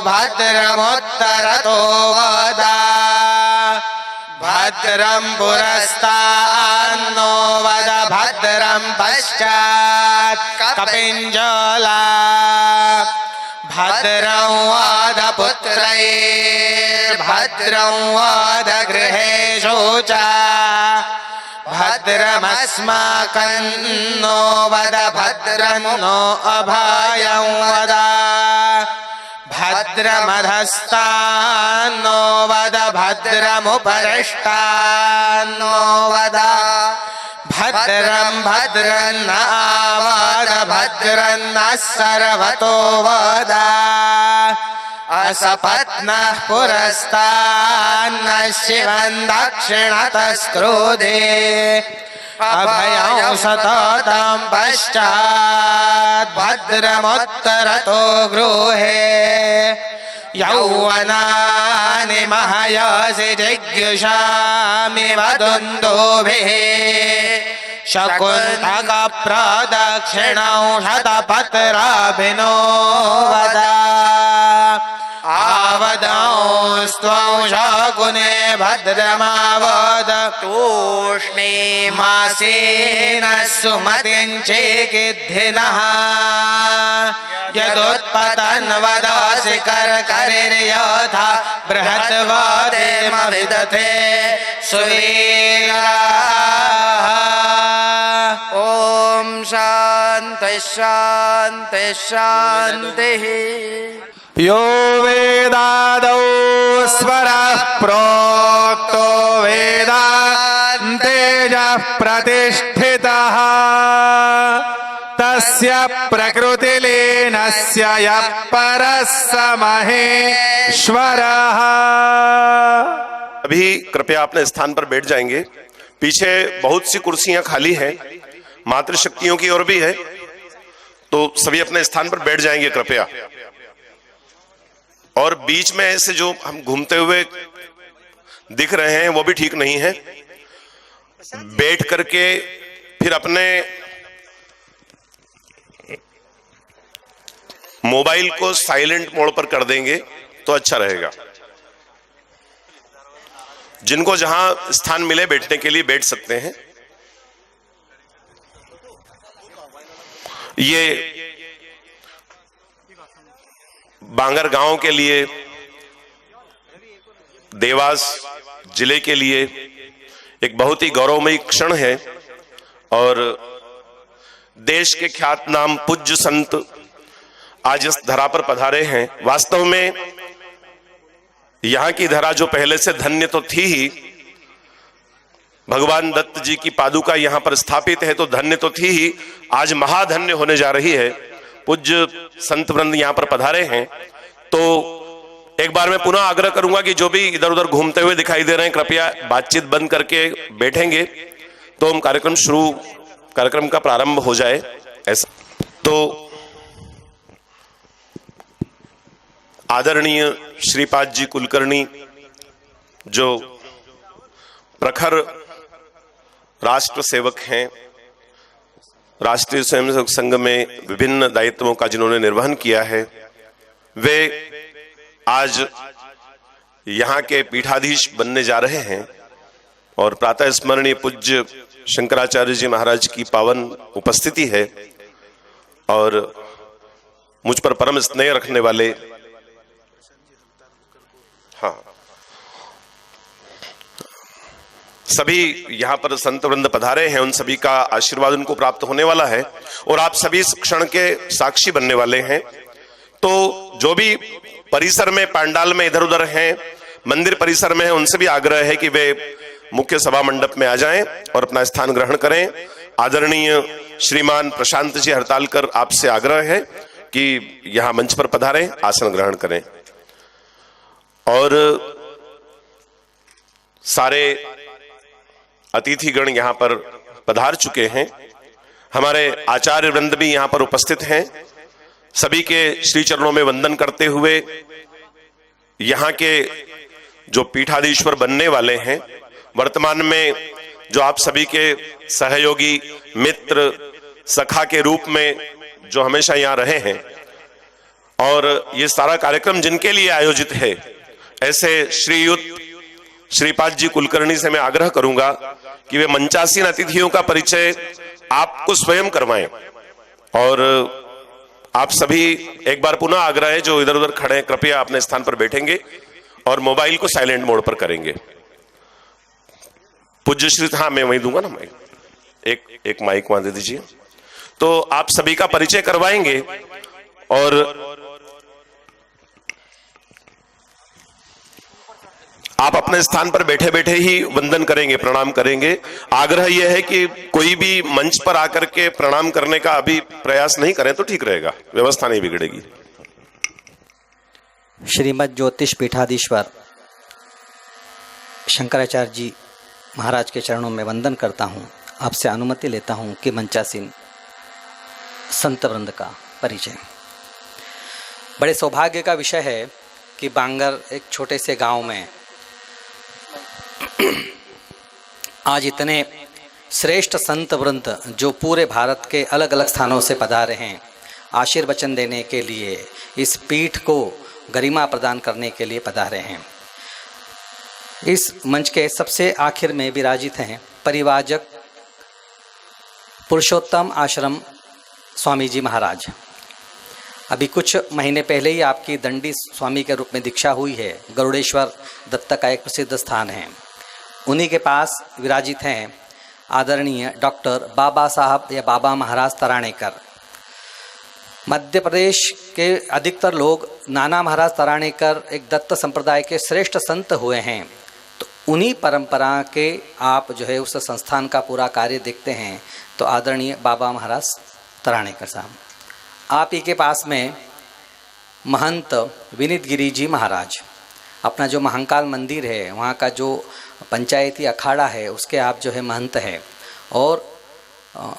भद्रमुत्तरतो वद भद्रं पुरस्तान्नो वद भद्रं पश्चात् कपिञ्जला भद्रं वद पुत्रैर्भद्रं वद गृहेषु च भद्रमस्माकं नो वद भद्रं नो अभयं वद भद्रमधस्तान्नो वद भद्रमुपरिष्टान्नो वद भद्रं भद्रं न आवद भद्रं न सर्वतो वद असपत्नः पुरस्तान्न शिवं दक्षिणतस्क्रोधे अभयं सततं पश्चात् भद्रमुत्तरतो गृहे यौवनानि महयसि जिज्ञासामि वदन्तुभिः शकुन्तकप्रदक्षिणं शतपत्राभिनो वद आवदंस्त्वं शकुने भद्रमावद तूष्णे मासेन सुमतिं चेकिद्धिनः यदुत्पतन् वदासि करकरिर्यथा बृहद्वदेमविदथे सुवीराः। ॐ शान्तिः शान्तिः शान्तिः। यो वेदादौ स्वरः प्रोक्तो वेदान्तेजः प्रतिष्ठितः तस्य प्रकृतिलीनस्य यः परः स महेश्वरः। अभी कृपया अपने स्थान पर बैठ जाएंगे। पीछे बहुत सी कुर्सियां खाली हैं, मातृशक्तियों की ओर भी है, तो सभी अपने स्थान पर बैठ जाएंगे कृपया। और बीच में ऐसे जो हम घूमते हुए दिख रहे हैं वो भी ठीक नहीं है। बैठ करके फिर अपने मोबाइल को साइलेंट मोड पर कर देंगे तो अच्छा रहेगा। जिनको जहां स्थान मिले बैठने के लिए बैठ सकते हैं। ये बांगर गांव के लिए, देवास जिले के लिए एक बहुत ही गौरवमयी क्षण है और देश के ख्यात नाम पूज्य संत आज इस धरा पर पधारे हैं। वास्तव में यहां की धरा जो पहले से धन्य तो थी ही, भगवान दत्त जी की पादुका यहां पर स्थापित है तो धन्य तो थी ही, आज महाधन्य होने जा रही है। पूज्य संत वृंद यहां पर पधारे हैं तो एक बार मैं पुनः आग्रह करूंगा कि जो भी इधर उधर घूमते हुए दिखाई दे रहे हैं कृपया बातचीत बंद करके बैठेंगे तो हम कार्यक्रम का प्रारंभ हो जाए। ऐसा तो आदरणीय श्रीपाद जी कुलकर्णी जो प्रखर राष्ट्र सेवक हैं, राष्ट्रीय स्वयंसेवक संघ में विभिन्न दायित्वों का जिन्होंने निर्वहन किया है, वे आज यहाँ के पीठाधीश बनने जा रहे हैं और प्रातः स्मरणीय पूज्य शंकराचार्य जी महाराज की पावन उपस्थिति है और मुझ पर परम स्नेह रखने वाले, हाँ, सभी यहाँ पर संत वृंद पधारे हैं, उन सभी का आशीर्वाद उनको प्राप्त होने वाला है और आप सभी इस क्षण के साक्षी बनने वाले हैं। तो जो भी परिसर में, पांडाल में इधर उधर हैं, मंदिर परिसर में हैं, उनसे भी आग्रह है कि वे मुख्य सभा मंडप में आ जाएं और अपना स्थान ग्रहण करें। आदरणीय श्रीमान प्रशांत जी हड़तालकर, आपसे आग्रह है कि यहाँ मंच पर पधारें, आसन ग्रहण करें। और सारे अतिथिगण यहाँ पर पधार चुके हैं, हमारे आचार्य वृंद भी यहाँ पर उपस्थित हैं। सभी के श्री चरणों में वंदन करते हुए यहाँ के जो पीठाधीश्वर बनने वाले हैं, वर्तमान में जो आप सभी के सहयोगी, मित्र, सखा के रूप में जो हमेशा यहाँ रहे हैं, और ये सारा कार्यक्रम जिनके लिए आयोजित है, ऐसे श्रीयुत श्रीपाद जी कुलकर्णी से मैं आग्रह करूंगा कि वे मंचासीन अतिथियों का परिचय आपको स्वयं करवाएं। और आप सभी, एक बार पुनः आग्रह है जो इधर उधर खड़े हैं, कृपया अपने स्थान पर बैठेंगे और मोबाइल को साइलेंट मोड पर करेंगे। पूज्य श्री, हाँ मैं वहीं दूंगा ना माइक, एक माइक वहां दे दीजिए। तो आप सभी का परिचय करवाएंगे और आप अपने स्थान पर बैठे बैठे ही वंदन करेंगे, प्रणाम करेंगे। आग्रह यह है कि कोई भी मंच पर आकर के प्रणाम करने का अभी प्रयास नहीं करें तो ठीक रहेगा, व्यवस्था नहीं बिगड़ेगी। श्रीमद ज्योतिष पीठाधीश्वर शंकराचार्य जी महाराज के चरणों में वंदन करता हूँ। आपसे अनुमति लेता हूँ कि मंचासीन संत वृंद का परिचय। बड़े सौभाग्य का विषय है कि बांगर एक छोटे से गांव में आज इतने श्रेष्ठ संत वृंद जो पूरे भारत के अलग अलग स्थानों से पधारे हैं, आशीर्वचन देने के लिए, इस पीठ को गरिमा प्रदान करने के लिए पधारे हैं। इस मंच के सबसे आखिर में विराजित हैं परिवाजक पुरुषोत्तम आश्रम स्वामी जी महाराज। अभी कुछ महीने पहले ही आपकी दंडी स्वामी के रूप में दीक्षा हुई है। गरुड़ेश्वर दत्त का एक प्रसिद्ध स्थान है। उन्हीं के पास विराजित हैं आदरणीय डॉक्टर बाबा साहब या बाबा महाराज तराणेकर। मध्य प्रदेश के अधिकतर लोग नाना महाराज तराणेकर एक दत्त संप्रदाय के श्रेष्ठ संत हुए हैं। तो उन्हीं परंपरा के आप जो है उस संस्थान का पूरा कार्य देखते हैं। तो आदरणीय बाबा महाराज तराणेकर साहब, आप ही के पास में महंत विनीत गिरी जी महाराज, अपना जो महाकाल मंदिर है वहाँ का जो पंचायती अखाड़ा है उसके आप जो है महंत है। और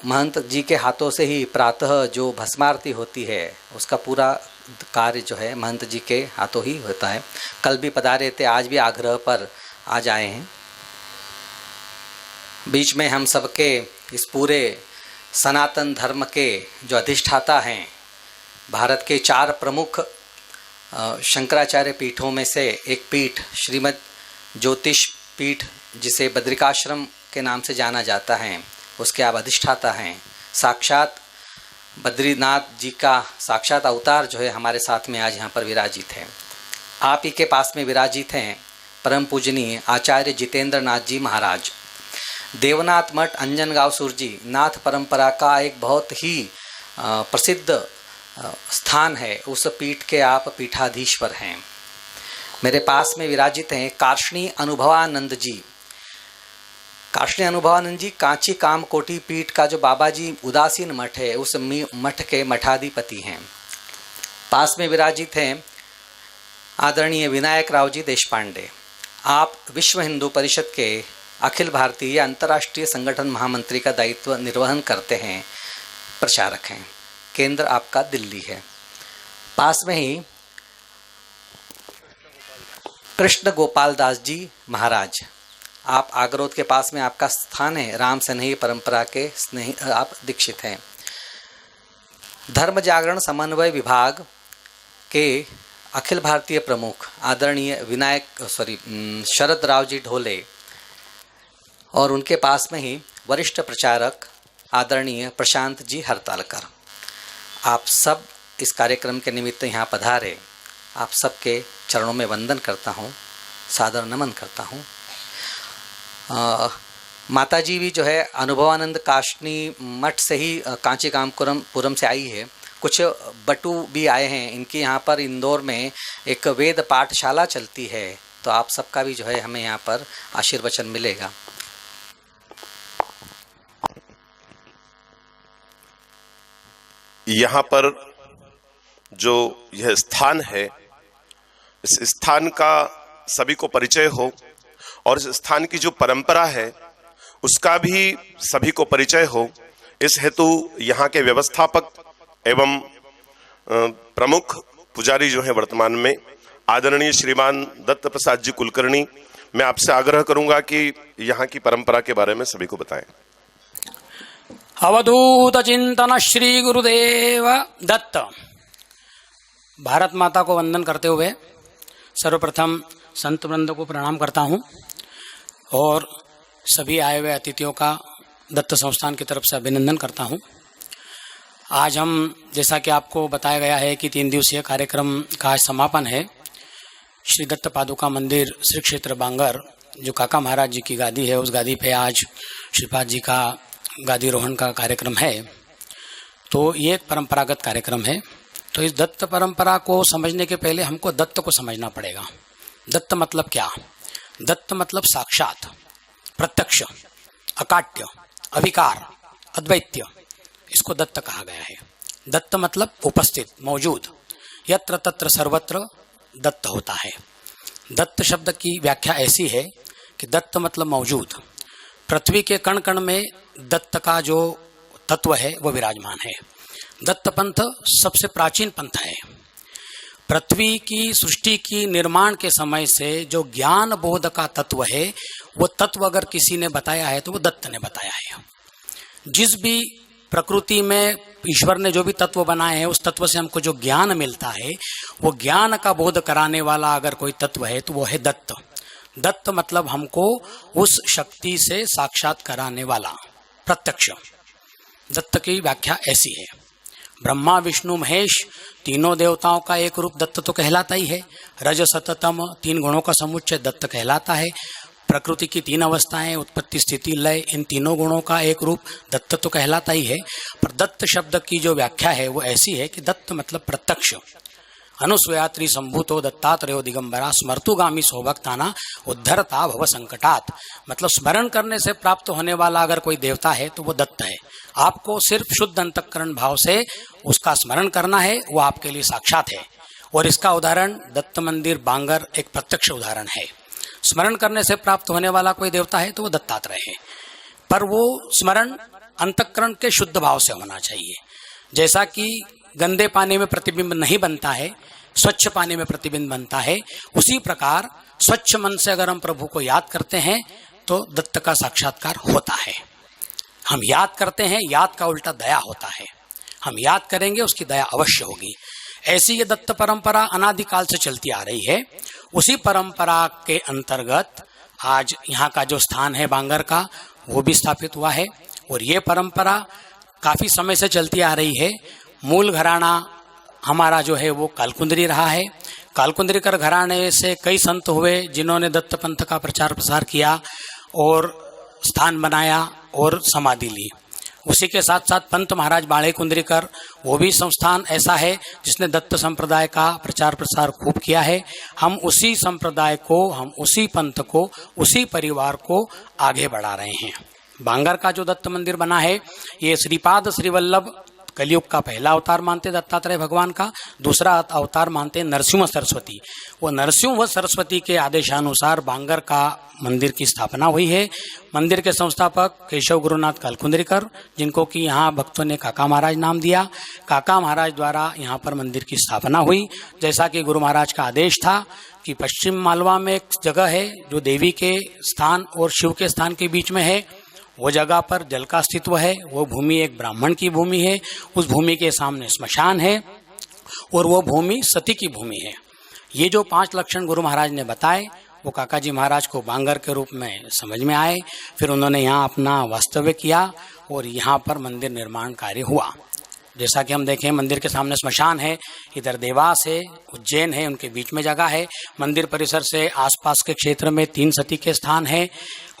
महंत जी के हाथों से ही प्रातः जो भस्मारती होती है उसका पूरा कार्य जो है महंत जी के हाथों ही होता है। कल भी पधारे थे, आज भी आग्रह पर आज आए हैं। बीच में हम सबके इस पूरे सनातन धर्म के जो अधिष्ठाता हैं, भारत के 4 प्रमुख शंकराचार्य पीठों में से एक पीठ श्रीमद ज्योतिष पीठ, जिसे बद्रिकाश्रम के नाम से जाना जाता है, उसके आप अधिष्ठाता हैं। साक्षात बद्रीनाथ जी का साक्षात अवतार जो है हमारे साथ में आज यहाँ पर विराजित है। आप ही के पास में विराजित हैं परम पूजनीय आचार्य जितेंद्र नाथ जी महाराज। देवनाथ मठ अंजनगांव सुरजी नाथ परंपरा का एक बहुत ही प्रसिद्ध स्थान है। उस पीठ के आप पीठाधीश्वर हैं। मेरे पास में विराजित हैं कार्ष्णी अनुभवानंद जी। कार्ष्णी अनुभवानंद जी कांची कामकोटि पीठ का जो बाबा जी उदासीन मठ है उस मठ के मठाधिपति हैं। पास में विराजित हैं आदरणीय विनायक राव जी देशपांडे। आप विश्व हिंदू परिषद के अखिल भारतीय अंतर्राष्ट्रीय संगठन महामंत्री का दायित्व निर्वहन करते हैं, प्रचारक हैं। केंद्र आपका दिल्ली है। पास में ही कृष्ण गोपाल दास जी महाराज, आप आगरोद के पास में आपका स्थान है। राम स्नेही परंपरा के स्नेही आप दीक्षित हैं। धर्म जागरण समन्वय विभाग के अखिल भारतीय प्रमुख आदरणीय शरद राव जी ढोले और उनके पास में ही वरिष्ठ प्रचारक आदरणीय प्रशांत जी हरतालकर। आप सब इस कार्यक्रम के निमित्त यहाँ पधारे। आप सबके चरणों में वंदन करता हूँ, सादर नमन करता हूँ। माता जी भी जो है अनुभवानंद काष्णी मठ से ही कांची कामपुरम से आई है। कुछ बटू भी आए हैं। इनके यहाँ पर इंदौर में एक वेद पाठशाला चलती है। तो आप सबका भी जो है हमें यहाँ पर आशीर्वचन मिलेगा। यहाँ पर जो यह स्थान है, इस स्थान का सभी को परिचय हो और इस स्थान की जो परंपरा है उसका भी सभी को परिचय हो। इस हेतु यहाँ के व्यवस्थापक एवं प्रमुख पुजारी जो हैं वर्तमान में आदरणीय श्रीमान दत्त प्रसाद जी कुलकर्णी, मैं आपसे आग्रह करूंगा कि यहाँ की परंपरा के बारे में सभी को बताएं। अवधूत चिंतन श्री गुरुदेव दत्त। भारत माता को वंदन करते हुए सर्वप्रथम संत वृंद को प्रणाम करता हूं और सभी आए हुए अतिथियों का दत्त संस्थान की तरफ से अभिनंदन करता हूं। आज हम, जैसा कि आपको बताया गया है कि 3 दिवसीय कार्यक्रम का आज समापन है। श्री दत्त पादुका मंदिर श्री क्षेत्र बांगर, जो काका महाराज जी की गादी है, उस गादी पे आज श्रीपाद जी का गादी रोहण का कार्यक्रम है। तो ये एक परंपरागत कार्यक्रम है। तो इस दत्त परंपरा को समझने के पहले हमको दत्त को समझना पड़ेगा। दत्त मतलब क्या? दत्त मतलब साक्षात, प्रत्यक्ष, अकाट्य, अविकार, अद्वैत्य, इसको दत्त कहा गया है। दत्त मतलब उपस्थित, मौजूद, यत्र तत्र सर्वत्र दत्त होता है। दत्त शब्द की व्याख्या ऐसी है कि दत्त मतलब मौजूद। पृथ्वी के कण कण में दत्त का जो तत्व है वो विराजमान है। दत्त पंथ सबसे प्राचीन पंथ है। पृथ्वी की सृष्टि की निर्माण के समय से जो ज्ञान बोध का तत्व है, वो तत्व अगर किसी ने बताया है तो वो दत्त ने बताया है। जिस भी प्रकृति में ईश्वर ने जो भी तत्व बनाए हैं, उस तत्व से हमको जो ज्ञान मिलता है, वो ज्ञान का बोध कराने वाला अगर कोई तत्व है तो वो है दत्त। दत्त मतलब हमको उस शक्ति से साक्षात कराने वाला, प्रत्यक्ष। दत्त की व्याख्या ऐसी है। ब्रह्मा विष्णु महेश तीनों देवताओं का एक रूप दत्त तो कहलाता ही है। रज सत तम 3 गुणों का समुच्चय दत्त कहलाता है। प्रकृति की 3 अवस्थाएं, उत्पत्ति स्थिति लय, इन तीनों गुणों का एक रूप दत्त तो कहलाता ही है। पर दत्त शब्द की जो व्याख्या है वो ऐसी है कि दत्त मतलब प्रत्यक्ष। अनुस्वयात्री संभूतो दत्तात्रेयो दिगंबरा स्मर्तुगामी सौभक्ताना उद्धरता भव संकटात। मतलब स्मरण करने से प्राप्त होने वाला अगर कोई देवता है तो वो दत्त है। आपको सिर्फ शुद्ध अंतःकरण भाव से उसका स्मरण करना है, वो आपके लिए साक्षात है। और इसका उदाहरण दत्त मंदिर बांगर एक प्रत्यक्ष उदाहरण है। स्मरण करने से प्राप्त होने वाला कोई देवता है तो वो दत्तात्रेय है। पर वो स्मरण अंतःकरण के शुद्ध भाव से होना चाहिए। जैसा कि गंदे पानी में प्रतिबिंब नहीं बनता है, स्वच्छ पानी में प्रतिबिंब बनता है, उसी प्रकार स्वच्छ मन से अगर हम प्रभु को याद करते हैं तो दत्त का साक्षात्कार होता है। हम याद करते हैं, याद का उल्टा दया होता है। हम याद करेंगे, उसकी दया अवश्य होगी। ऐसी ये दत्त परंपरा अनादिकाल से चलती आ रही है। उसी परंपरा के अंतर्गत आज यहाँ का जो स्थान है बांगर का, वो भी स्थापित हुआ है। और ये परंपरा काफी समय से चलती आ रही है। मूल घराना हमारा जो है वो कालकुंदरी रहा है। कालकुंदरीकर घराने से कई संत हुए जिन्होंने दत्त पंथ का प्रचार प्रसार किया और स्थान बनाया और समाधि ली। उसी के साथ साथ पंत महाराज बाळे कुंदरीकर, वो भी संस्थान ऐसा है जिसने दत्त संप्रदाय का प्रचार प्रसार खूब किया है। हम उसी संप्रदाय को, हम उसी पंथ को, उसी परिवार को आगे बढ़ा रहे हैं। बांगर का जो दत्त मंदिर बना है, ये श्रीपाद श्रीवल्लभ कलयुग का पहला अवतार मानते दत्तात्रेय भगवान का। दूसरा अवतार मानते नरसिंह सरस्वती। वो नरसिंह व सरस्वती के आदेशानुसार बांगर का मंदिर की स्थापना हुई है। मंदिर के संस्थापक केशव गुरुनाथ कालकुंदरीकर, जिनको कि यहाँ भक्तों ने काका महाराज नाम दिया। काका महाराज द्वारा यहाँ पर मंदिर की स्थापना हुई। जैसा कि गुरु महाराज का आदेश था कि पश्चिम मालवा में एक जगह है जो देवी के स्थान और शिव के स्थान के बीच में है। वो जगह पर जल का अस्तित्व है। वो भूमि एक ब्राह्मण की भूमि है। उस भूमि के सामने स्मशान है और वो भूमि सती की भूमि है। ये जो 5 लक्षण गुरु महाराज ने बताए, वो काका जी महाराज को बांगर के रूप में समझ में आए। फिर उन्होंने यहाँ अपना वास्तव्य किया और यहाँ पर मंदिर निर्माण कार्य हुआ। जैसा कि हम देखें, मंदिर के सामने स्मशान है, इधर देवास है, उज्जैन है, उनके बीच में जगह है। मंदिर परिसर से आसपास के क्षेत्र में 3 सती के स्थान है।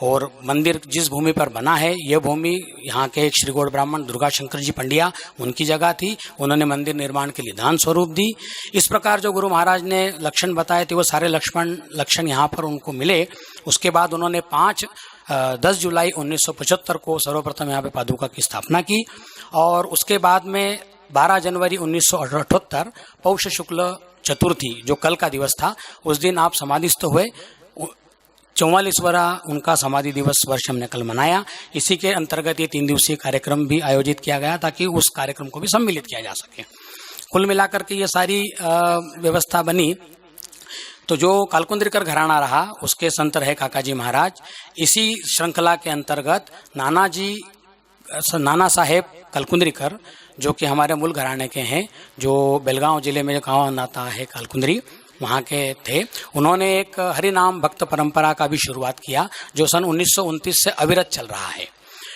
और मंदिर जिस भूमि पर बना है, यह भूमि यहाँ के एक श्री गौड़ ब्राह्मण दुर्गा शंकर जी पंडिया, उनकी जगह थी। उन्होंने मंदिर निर्माण के लिए दान स्वरूप दी। इस प्रकार जो गुरु महाराज ने लक्षण बताए थे, वो सारे लक्षण यहाँ पर उनको मिले। उसके बाद उन्होंने 10 जुलाई 1975 को सर्वप्रथम यहाँ पे पादुका की स्थापना की। और उसके बाद में 12 जनवरी 1978 पौष शुक्ल चतुर्थी, जो कल का दिवस था, उस दिन आप समाधिस्थ हुए। 44वां उनका समाधि दिवस वर्ष हमने कल मनाया। इसी के अंतर्गत ये 3 दिवसीय कार्यक्रम भी आयोजित किया गया ताकि उस कार्यक्रम को भी सम्मिलित किया जा सके। कुल मिलाकर के ये सारी व्यवस्था बनी। तो जो कालकुंदरीकर घराना रहा, उसके संत रहे काका जी महाराज। इसी श्रृंखला के अंतर्गत नाना साहेब कालकुंदरीकर, जो कि हमारे मूल घराने के हैं, जो बेलगांव जिले में जो गाँव आता है कालकुंदरी, वहाँ के थे। उन्होंने एक हरिनाम भक्त परंपरा का भी शुरुआत किया, जो सन 1929 से अविरत चल रहा है।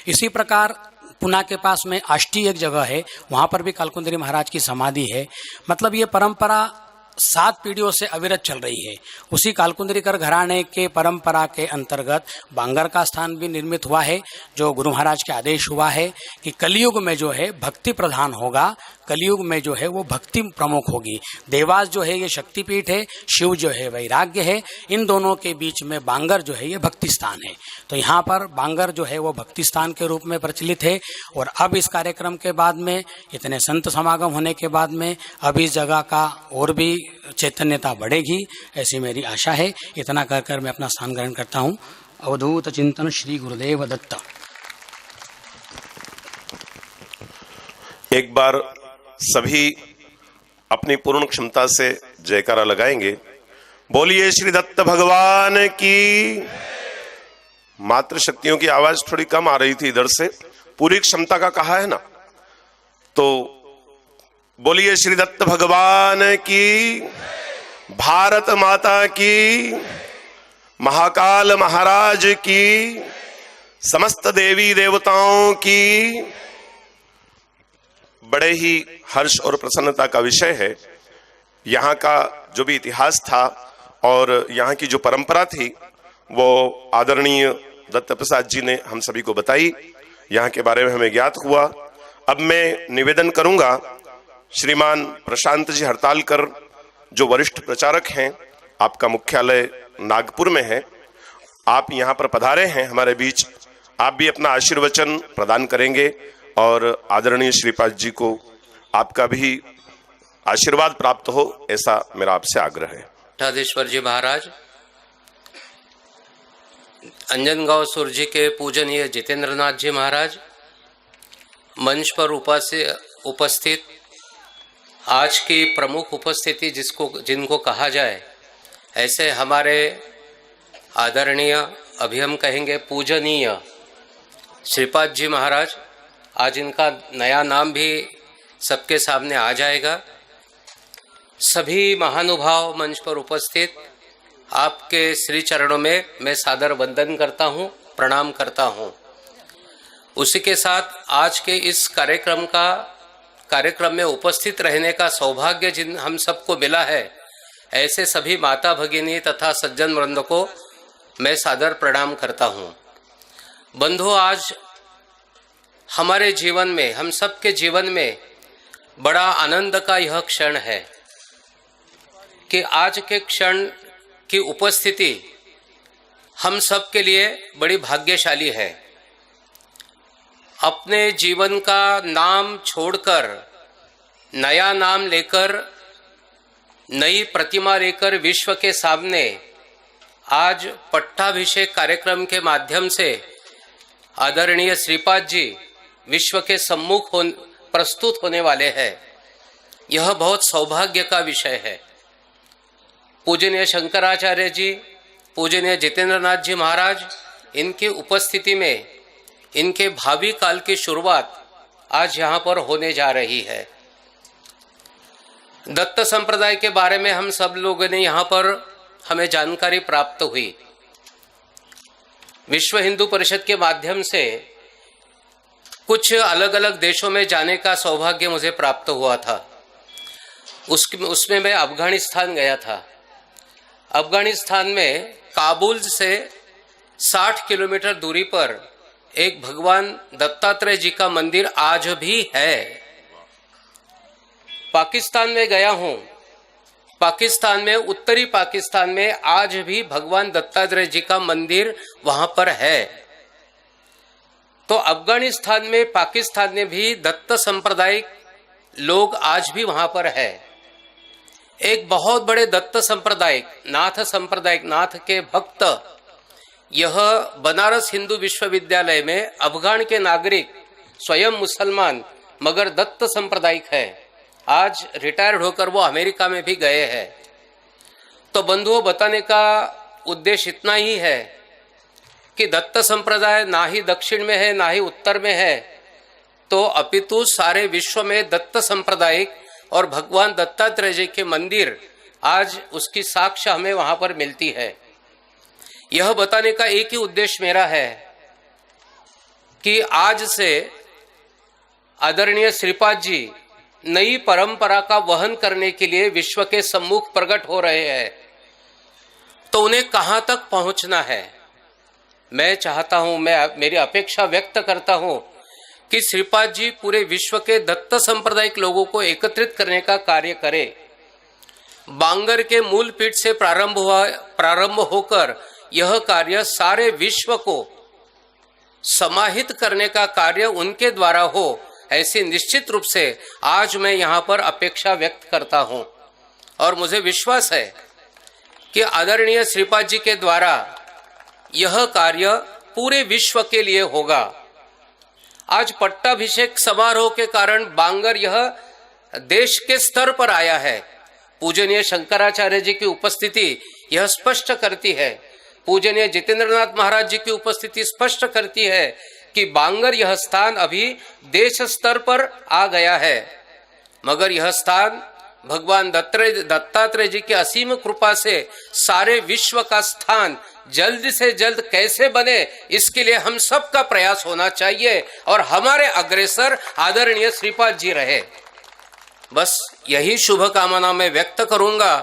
इसी प्रकार पुणे के पास में आष्टी एक जगह है, वहाँ पर भी कालकुंदरी महाराज की समाधि है। मतलब ये परंपरा 7 पीढ़ियों से अविरत चल रही है। उसी कालकुंदरीकर घराने के परंपरा के अंतर्गत बांगर का स्थान भी निर्मित हुआ है, जो गुरु महाराज के आदेश हुआ है कि कलयुग में जो है भक्ति प्रधान होगा, कलयुग में जो है वो भक्ति प्रमुख होगी। देवास जो है ये शक्तिपीठ है, शिव जो है वैराग्य है, इन दोनों के बीच में बांगर जो है ये भक्ति स्थान है। तो यहाँ पर बांगर जो है वो भक्ति स्थान के रूप में प्रचलित है। और अब इस कार्यक्रम के बाद में, इतने संत समागम होने के बाद में, अब इस जगह का और भी चैतन्यता बढ़ेगी, ऐसी मेरी आशा है। इतना कर कर मैं अपना स्थान ग्रहण करता हूँ। अवधूत चिंतन श्री गुरुदेव दत्त। एक बार सभी अपनी पूर्ण क्षमता से जयकारा लगाएंगे। बोलिए श्री दत्त भगवान की। मातृशक्तियों की आवाज थोड़ी कम आ रही थी इधर से, पूरी क्षमता का कहा है ना, तो बोलिए श्री दत्त भगवान की, भारत माता की, महाकाल महाराज की, समस्त देवी देवताओं की। बड़े ही हर्ष और प्रसन्नता का विषय है। यहाँ का जो भी इतिहास था और यहाँ की जो परंपरा थी, वो आदरणीय दत्त प्रसाद जी ने हम सभी को बताई, यहाँ के बारे में हमें ज्ञात हुआ। अब मैं निवेदन करूंगा, श्रीमान प्रशांत जी हड़तालकर जो वरिष्ठ प्रचारक हैं, आपका मुख्यालय नागपुर में है, आप यहाँ पर पधारे हैं हमारे बीच, आप भी अपना आशीर्वचन प्रदान करेंगे और आदरणीय श्रीपाद जी को आपका भी आशीर्वाद प्राप्त हो, ऐसा मेरा आपसे आग्रह है। मठाधीश्वर जी महाराज, अंजनगांव सुरजी के पूजनीय जितेंद्रनाथ जी महाराज, मंच पर उपस्थित आज की प्रमुख उपस्थिति जिनको कहा जाए, ऐसे हमारे आदरणीय, अभी हम कहेंगे पूजनीय श्रीपाद जी महाराज, आज इनका नया नाम भी सबके सामने आ जाएगा। सभी महानुभाव मंच पर उपस्थित, आपके श्री चरणों में मैं सादर वंदन करता हूँ, प्रणाम करता हूँ। उसी के साथ आज के इस कार्यक्रम में उपस्थित रहने का सौभाग्य जिन हम सबको मिला है, ऐसे सभी माता भगिनी तथा सज्जन वृंद को मैं सादर प्रणाम करता हूँ। बंधु, आज हमारे जीवन में, हम सबके जीवन में बड़ा आनंद का यह क्षण है कि आज के क्षण की उपस्थिति हम सब के लिए बड़ी भाग्यशाली है। अपने जीवन का नाम छोड़कर, नया नाम लेकर, नई प्रतिमा लेकर विश्व के सामने आज पट्टाभिषेक कार्यक्रम के माध्यम से आदरणीय श्रीपाद जी विश्व के सम्मुख प्रस्तुत होने वाले हैं। यह बहुत सौभाग्य का विषय है। पूजनीय शंकराचार्य जी, पूजनीय जितेंद्रनाथ जी महाराज, इनकी उपस्थिति में इनके भावी काल की शुरुआत आज यहाँ पर होने जा रही है। दत्त संप्रदाय के बारे में हम सब लोगों ने यहाँ पर हमें जानकारी प्राप्त हुई। विश्व हिंदू परिषद के माध्यम से कुछ अलग अलग देशों में जाने का सौभाग्य मुझे प्राप्त हुआ था। उसमें मैं अफगानिस्तान गया था। अफगानिस्तान में काबुल से 60 किलोमीटर दूरी पर एक भगवान दत्तात्रेय जी का मंदिर आज भी है। पाकिस्तान में गया हूं। पाकिस्तान में, उत्तरी पाकिस्तान में आज भी भगवान दत्तात्रेय जी का मंदिर वहां पर है। तो अफगानिस्तान में, पाकिस्तान में भी दत्त सांप्रदायिक लोग आज भी वहां पर है। एक बहुत बड़े दत्त सांप्रदायिक, नाथ के भक्त यह बनारस हिंदू विश्वविद्यालय में अफगान के नागरिक, स्वयं मुसलमान मगर दत्त सांप्रदायिक है। आज रिटायर्ड होकर वो अमेरिका में भी गए हैं। तो बंधुओं, बताने का उद्देश्य इतना ही है कि दत्त संप्रदाय ना ही दक्षिण में है ना ही उत्तर में है, तो अपितु सारे विश्व में दत्त संप्रदायिक और भगवान दत्तात्रेय जी के मंदिर आज उसकी साक्ष्य हमें वहां पर मिलती है। यह बताने का एक ही उद्देश्य मेरा है कि आज से आदरणीय श्रीपाद जी नई परंपरा का वहन करने के लिए विश्व के सम्मुख प्रकट हो रहे हैं, तो उन्हें कहां तक पहुंचना है। मैं चाहता हूं, मैं मेरी अपेक्षा व्यक्त करता हूं कि श्रीपाद जी पूरे विश्व के दत्त सांप्रदायिक लोगों को एकत्रित करने का कार्य करें। बांगर के मूल पीठ से प्रारंभ होकर यह कार्य सारे विश्व को समाहित करने का कार्य उनके द्वारा हो, ऐसी निश्चित रूप से आज मैं यहां पर अपेक्षा व्यक्त करता हूं। और मुझे विश्वास है कि आदरणीय श्रीपाद जी के द्वारा यह कार्य पूरे विश्व के लिए होगा। आज पट्टाभिषेक समारोह के कारण बांगर यह देश के स्तर पर आया है। पूजनीय शंकराचार्य जी की उपस्थिति यह स्पष्ट करती है, पूजनीय जितेंद्रनाथ महाराज जी की उपस्थिति स्पष्ट करती है कि बांगर यह स्थान अभी देश स्तर पर आ गया है। मगर यह स्थान भगवान दत्तात्रेय जी की असीम कृपा से सारे विश्व का स्थान जल्द से जल्द कैसे बने, इसके लिए हम सबका प्रयास होना चाहिए और हमारे अग्रेसर आदरणीय श्रीपाद जी रहे। बस यही शुभकामना मैं व्यक्त करूंगा।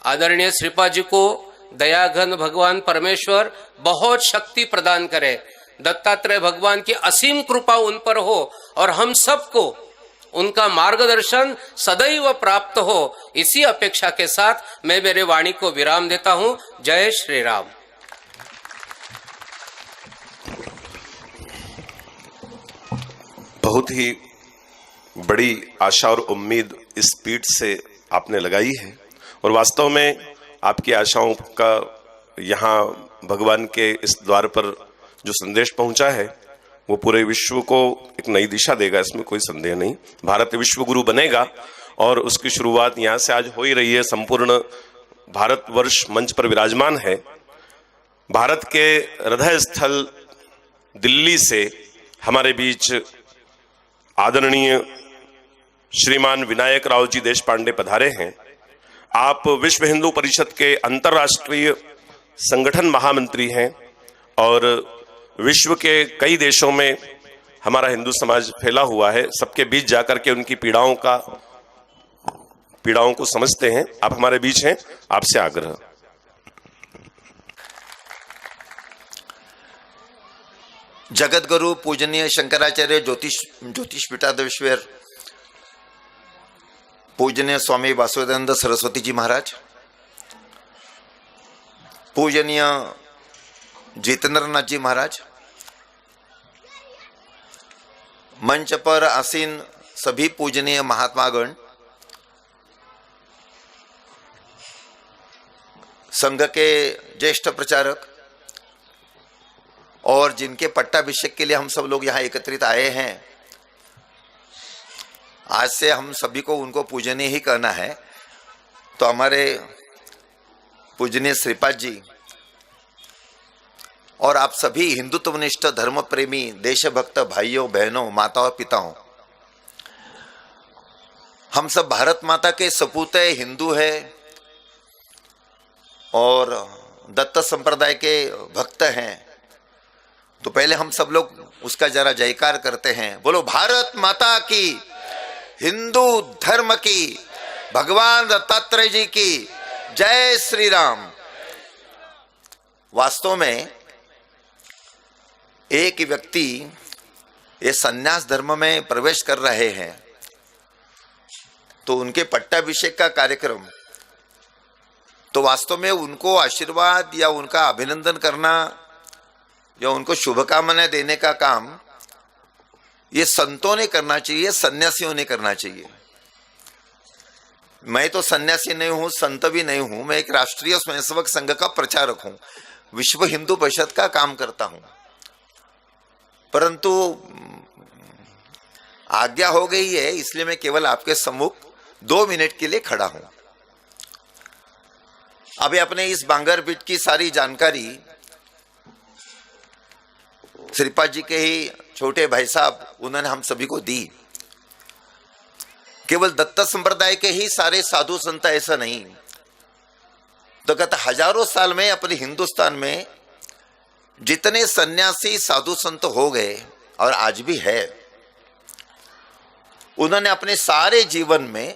आदरणीय श्रीपाद जी को दयाघन भगवान परमेश्वर बहुत शक्ति प्रदान करे, दत्तात्रेय भगवान की असीम कृपा उन पर हो और हम सबको उनका मार्गदर्शन सदैव प्राप्त हो। इसी अपेक्षा के साथ मैं मेरे वाणी को विराम देता हूं। जय श्री राम। बहुत ही बड़ी आशा और उम्मीद इस पीठ से आपने लगाई है और वास्तव में आपकी आशाओं का यहाँ भगवान के इस द्वार पर जो संदेश पहुंचा है वो पूरे विश्व को एक नई दिशा देगा, इसमें कोई संदेह नहीं। भारत विश्व गुरु बनेगा और उसकी शुरुआत यहाँ से आज हो ही रही है। संपूर्ण भारतवर्ष मंच पर विराजमान है। भारत के हृदय स्थल दिल्ली से हमारे बीच आदरणीय श्रीमान विनायक राव जी देशपांडे पधारे हैं। आप विश्व हिंदू परिषद के अंतर्राष्ट्रीय संगठन महामंत्री हैं और विश्व के कई देशों में हमारा हिंदू समाज फैला हुआ है। सबके बीच जाकर के उनकी पीड़ाओं को समझते हैं। आप हमारे बीच हैं, आपसे आग्रह। जगत गुरु पूजनीय शंकराचार्य ज्योतिष पीठाधीश्वर पूजनीय स्वामी वासुदेवानंद सरस्वती जी महाराज, पूजनीय जितेंद्रनाथ जी महाराज, मंच पर आसीन सभी पूजनीय महात्मागण, संघ के ज्येष्ठ प्रचारक और जिनके पट्टाभिषेक के लिए हम सब लोग यहाँ एकत्रित आए हैं, आज से हम सभी को उनको पूजनीय ही करना है। तो हमारे पूजनीय श्रीपाद जी और आप सभी हिंदुत्वनिष्ठ धर्म प्रेमी देशभक्त भाइयों बहनों माताओं पिताओं, हम सब भारत माता के सपूत हिंदू है और दत्त संप्रदाय के भक्त हैं। तो पहले हम सब लोग उसका जरा जयकार करते हैं। बोलो भारत माता की, हिंदू धर्म की, भगवान दत्तात्रेय जी की जय श्री राम। वास्तव में एक व्यक्ति ये सन्यास धर्म में प्रवेश कर रहे हैं तो उनके पट्टाभिषेक का कार्यक्रम, तो वास्तव में उनको आशीर्वाद या उनका अभिनंदन करना या उनको शुभकामनाएं देने का काम ये संतों ने करना चाहिए, सन्यासियों ने करना चाहिए। मैं तो सन्यासी नहीं हूं, संत भी नहीं हूं, मैं एक राष्ट्रीय स्वयंसेवक संघ का प्रचारक हूं, विश्व हिंदू परिषद का काम करता हूं। परंतु आज्ञा हो गई है इसलिए मैं केवल आपके सम्मुख 2 मिनट के लिए खड़ा हूं। अभी अपने इस बांगर पीठ की सारी जानकारी श्रीपाद जी के ही छोटे भाई साहब उन्होंने हम सभी को दी। केवल दत्त संप्रदाय के ही सारे साधु संत ऐसा नहीं, तो गत हजारों साल में अपने हिंदुस्तान में जितने सन्यासी साधु संत हो गए और आज भी है, उन्होंने अपने सारे जीवन में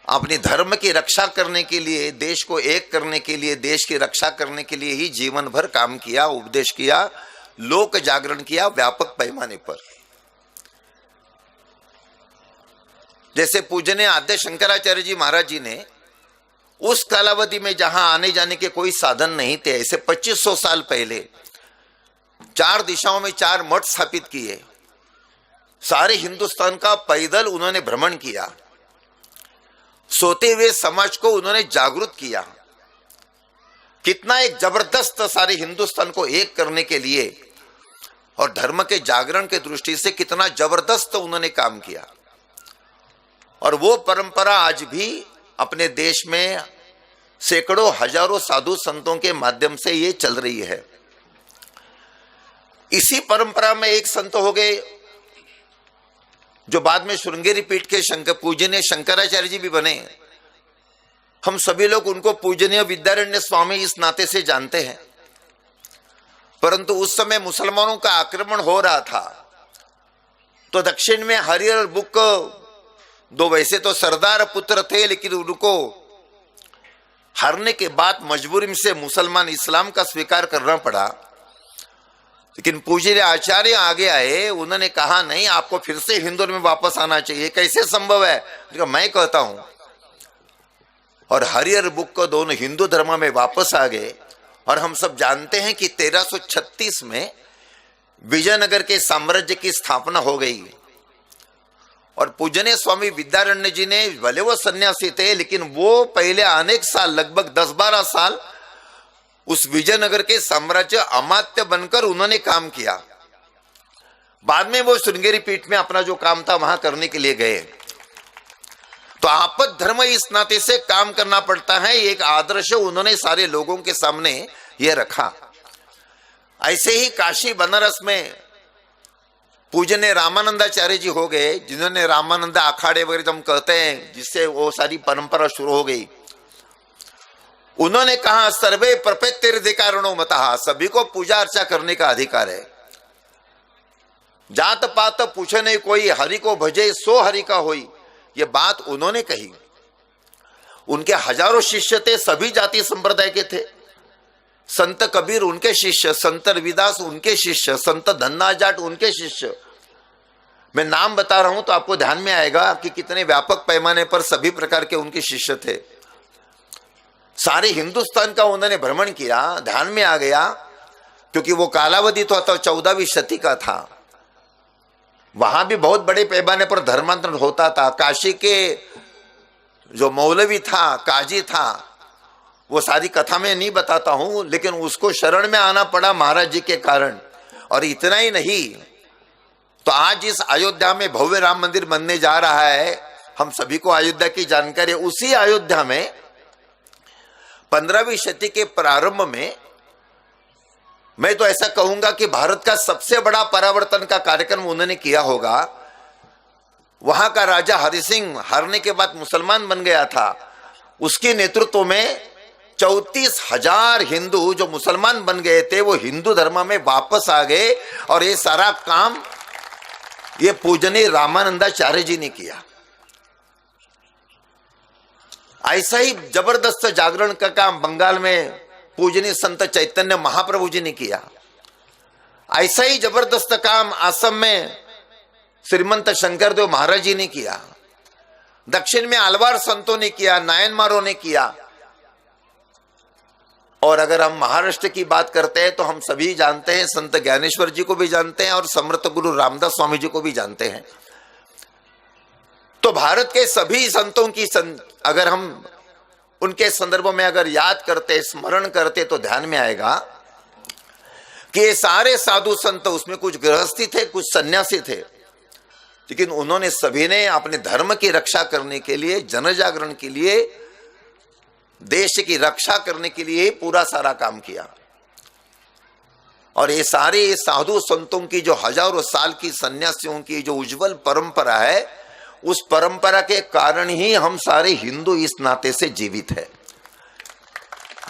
अपने धर्म की रक्षा करने के लिए, देश को एक करने के लिए, देश की रक्षा करने के लिए ही जीवन भर काम किया, उपदेश किया, लोक जागरण किया व्यापक पैमाने पर। जैसे पूजनीय आद्य शंकराचार्य जी महाराज जी ने उस कालावधि में जहां आने जाने के कोई साधन नहीं थे, ऐसे 2500 साल पहले 4 दिशाओं में 4 मठ स्थापित किए, सारे हिंदुस्तान का पैदल उन्होंने भ्रमण किया, सोते हुए समाज को उन्होंने जागरूक किया। कितना एक जबरदस्त सारे हिंदुस्तान को एक करने के लिए और धर्म के जागरण के दृष्टि से कितना जबरदस्त उन्होंने काम किया। और वो परंपरा आज भी अपने देश में सैकड़ों हजारों साधु संतों के माध्यम से ये चल रही है। इसी परंपरा में एक संत हो गए जो बाद में श्रृंगेरी पीठ के पूजनीय शंकराचार्य जी भी बने। हम सभी लोग उनको पूजनीय विद्यारण्य स्वामी इस नाते से जानते हैं, परंतु उस समय मुसलमानों का आक्रमण हो रहा था, तो दक्षिण में हरिहर बुक दो वैसे तो सरदार पुत्र थे, लेकिन उनको हारने के बाद मजबूरी से मुसलमान इस्लाम का स्वीकार करना पड़ा। लेकिन पूज्य आचार्य आगे आए, उन्होंने कहा नहीं, आपको फिर से हिंदू में वापस आना चाहिए। कैसे संभव है? मैं कहता हूं। और हरिहर बुक को दोनों हिंदू धर्म में वापस आ गए। और हम सब जानते हैं कि 1336 में विजयनगर के साम्राज्य की स्थापना हो गई। और पूजनीय स्वामी विद्यारण्य जी ने, भले वो सन्यासी थे, लेकिन वो पहले अनेक साल, लगभग 10-12 साल उस विजयनगर के साम्राज्य अमात्य बनकर उन्होंने काम किया। बाद में वो श्रृंगेरी पीठ में अपना जो काम था वहां करने के लिए गए। तो आपद धर्म इस नाते से काम करना पड़ता है, एक आदर्श उन्होंने सारे लोगों के सामने ये रखा। ऐसे ही काशी बनारस में पूजनीय रामानंदाचार्य जी हो गए, जिन्होंने रामानंद अखाड़े वगैरह हम कहते हैं, जिससे वो सारी परंपरा शुरू हो गई। उन्होंने कहा सर्वे प्रपत्तिरधिकारिणो मतः, सभी को पूजा अर्चा करने का अधिकार है, जात पात पूछे नहीं कोई, हरि को भजे सो हरि का होई, ये बात उन्होंने कही। उनके हजारों शिष्य थे, सभी जाति संप्रदाय के थे। संत कबीर उनके शिष्य, संत रविदास उनके शिष्य, संत धन्ना जाट उनके शिष्य। मैं नाम बता रहा हूं तो आपको ध्यान में आएगा कि कितने व्यापक पैमाने पर सभी प्रकार के उनके शिष्य थे। सारे हिंदुस्तान का उन्होंने भ्रमण किया। ध्यान में आ गया क्योंकि वो कालावधि तो 14वीं शती का था, वहां भी बहुत बड़े पैमाने पर धर्मांतरण होता था। काशी के जो मौलवी था, काजी था, वो सारी कथा में नहीं बताता हूं, लेकिन उसको शरण में आना पड़ा महाराज जी के कारण। और इतना ही नहीं, तो आज इस अयोध्या में भव्य राम मंदिर बनने जा रहा है। हम सभी को अयोध्या की जानकारी है। उसी अयोध्या में 15वीं शती के प्रारंभ में, मैं तो ऐसा कहूंगा कि भारत का सबसे बड़ा परावर्तन का कार्यक्रम उन्होंने किया होगा। वहां का राजा हरि सिंह हारने के बाद मुसलमान बन गया था, उसके नेतृत्व में 34,000 हिंदू जो मुसलमान बन गए थे, वो हिंदू धर्म में वापस आ गए। और ये सारा काम ये पूजनीय रामानंदाचार्य जी ने किया। ऐसा ही जबरदस्त जागरण का काम बंगाल में पूजनीय संत चैतन्य महाप्रभु जी ने किया। ऐसा ही जबरदस्त काम असम में श्रीमंत शंकरदेव महाराज जी ने किया। दक्षिण में अलवार संतों ने किया, नायनमारों ने किया। और अगर हम महाराष्ट्र की बात करते हैं तो हम सभी जानते हैं, संत ज्ञानेश्वर जी को भी जानते हैं और समर्थ गुरु रामदास स्वामी जी को भी जानते हैं। तो भारत के सभी संतों की अगर हम उनके संदर्भ में अगर याद करते, स्मरण करते, तो ध्यान में आएगा कि ये सारे साधु संत, उसमें कुछ गृहस्थी थे, कुछ सन्यासी थे, लेकिन उन्होंने सभी ने अपने धर्म की रक्षा करने के लिए, जन जागरण के लिए, देश की रक्षा करने के लिए पूरा सारा काम किया। और ये सारे साधु संतों की जो हजारों साल की सन्यासियों की जो उज्जवल परंपरा है, उस परंपरा के कारण ही हम सारे हिंदू इस नाते से जीवित है।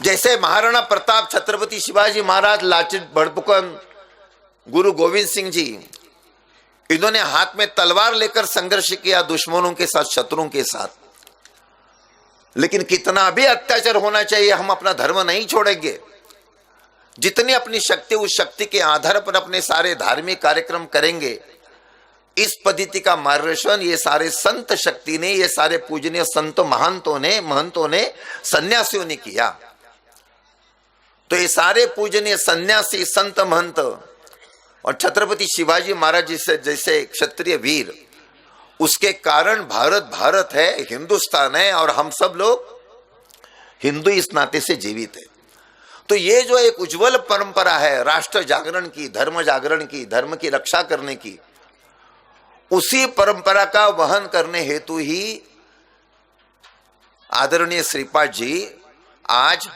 जैसे महाराणा प्रताप, छत्रपति शिवाजी महाराज, लाचित बड़फुकन, गुरु गोविंद सिंह जी, इन्होंने हाथ में तलवार लेकर संघर्ष किया दुश्मनों के साथ, शत्रुओं के साथ। लेकिन कितना भी अत्याचार होना चाहिए, हम अपना धर्म नहीं छोड़ेंगे। जितनी अपनी शक्ति, उस शक्ति के आधार पर अपने सारे धार्मिक कार्यक्रम करेंगे। इस पद्धति का मार्गदर्शन ये सारे संत शक्ति ने, ये सारे पूजनीय संत महंतों ने, सन्यासियों ने किया। तो ये सारे पूजनीय सन्यासी, संत, महंत और छत्रपति शिवाजी महाराज जैसे क्षत्रिय वीर, उसके कारण भारत है, हिंदुस्तान है, और हम सब लोग हिंदू इस नाते से जीवित है। तो ये जो एक उज्जवल परंपरा है राष्ट्र जागरण की, धर्म जागरण की, धर्म की रक्षा करने की, उसी परंपरा का वहन करने हेतु ही आदरणीय श्रीपाद जी आज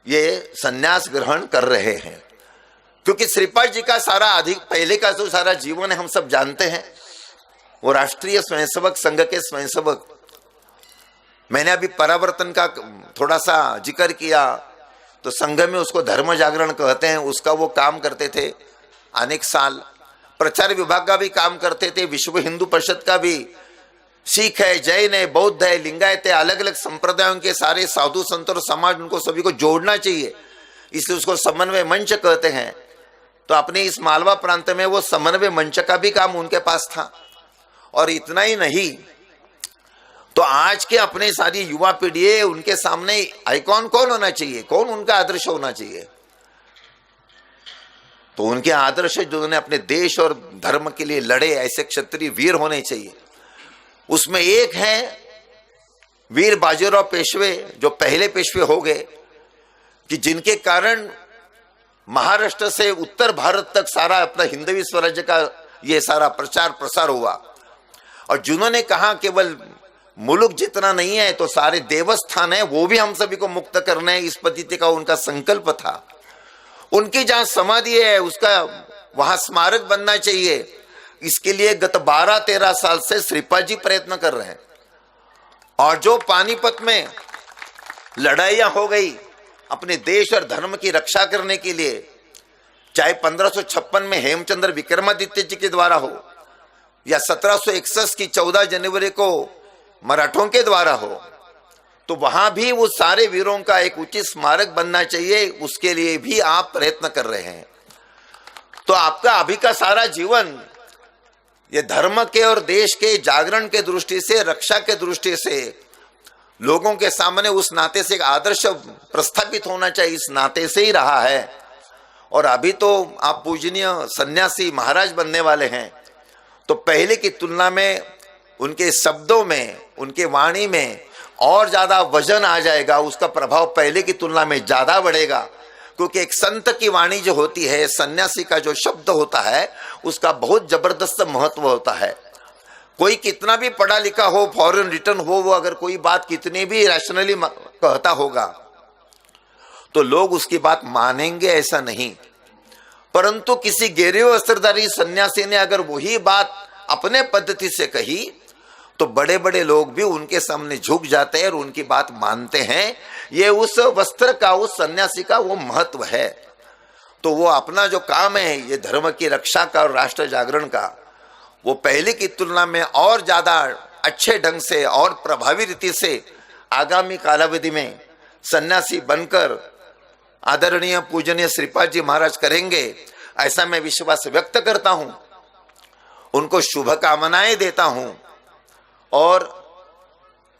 ये सन्यास ग्रहण कर रहे हैं। क्योंकि श्रीपाद जी का सारा अधिक पहले का जो सारा जीवन है हम सब जानते हैं। वो राष्ट्रीय स्वयंसेवक संघ के स्वयंसेवक, मैंने अभी परावर्तन का थोड़ा सा जिक्र किया, तो संघ में उसको धर्म जागरण कहते हैं, उसका वो काम करते थे अनेक साल। प्रचार विभाग का भी काम करते थे, विश्व हिंदू परिषद का भी। सिख है, जैन है, बौद्ध है, लिंगायत है, अलग अलग संप्रदायों के सारे साधु संत और समाज, उनको सभी को जोड़ना चाहिए, इसलिए उसको समन्वय मंच कहते हैं। तो अपने इस मालवा प्रांत में वो समन्वय मंच का भी काम उनके पास था। और इतना ही नहीं, तो आज के अपने सारी युवा पीढ़ी है, उनके सामने आइकॉन कौन होना चाहिए, कौन उनका आदर्श होना चाहिए? तो उनके आदर्श जिन्होंने अपने देश और धर्म के लिए लड़े, ऐसे क्षत्रिय वीर होने चाहिए। उसमें एक है वीर बाजीराव पेशवे, जो पहले पेशवे हो गए, कि जिनके कारण महाराष्ट्र से उत्तर भारत तक सारा अपना हिंदवी स्वराज्य का ये सारा प्रचार प्रसार हुआ। और जिन्होंने कहा केवल मुल्क जितना नहीं है तो सारे देवस्थान है, वो भी हम सभी को मुक्त करना है, इस पद्धति का उनका संकल्प था। उनकी जहां समाधि है उसका वहां स्मारक बनना चाहिए, इसके लिए गत 12-13 साल से श्रीपाद जी प्रयत्न कर रहे हैं। और जो पानीपत में लड़ाइयां हो गई अपने देश और धर्म की रक्षा करने के लिए, चाहे 1556 में हेमचंद्र विक्रमादित्य जी के द्वारा हो, या 1761 की 14 जनवरी को मराठों के द्वारा हो, तो वहां भी वो सारे वीरों का एक उचित स्मारक बनना चाहिए। उसके लिए भी आप प्रयत्न कर रहे हैं। तो आपका अभी का सारा जीवन ये धर्म के और देश के जागरण के दृष्टि से, रक्षा के दृष्टि से, लोगों के सामने उस नाते से एक आदर्श प्रस्थापित होना चाहिए, इस नाते से ही रहा है। और अभी तो आप पूजनीय सन्यासी महाराज बनने वाले हैं, तो पहले की तुलना में उनके शब्दों में, उनके वाणी में और ज्यादा वजन आ जाएगा, उसका प्रभाव पहले की तुलना में ज्यादा बढ़ेगा। क्योंकि एक संत की वाणी जो होती है, सन्यासी का जो शब्द होता है, उसका बहुत जबरदस्त महत्व होता है। कोई कितना भी पढ़ा लिखा हो, फॉरेन रिटर्न हो, वो अगर कोई बात कितनी भी रैशनली कहता होगा तो लोग उसकी बात मानेंगे, ऐसा नहीं। परंतु किसी गहरे वस्त्रधारी सन्यासी ने अगर वही बात अपने पद्धति से कही तो बड़े बड़े लोग भी उनके सामने झुक जाते हैं और उनकी बात मानते हैं। ये उस वस्त्र का, उस सन्यासी का वो महत्व है। तो वो अपना जो काम है, ये धर्म की रक्षा का और राष्ट्र जागरण का, वो पहले की तुलना में और ज्यादा अच्छे ढंग से और प्रभावी रीति से आगामी कालावधि में सन्यासी बनकर आदरणीय पूजनीय श्रीपाद जी महाराज करेंगे, ऐसा मैं विश्वास व्यक्त करता हूं। उनको शुभकामनाएं देता हूं और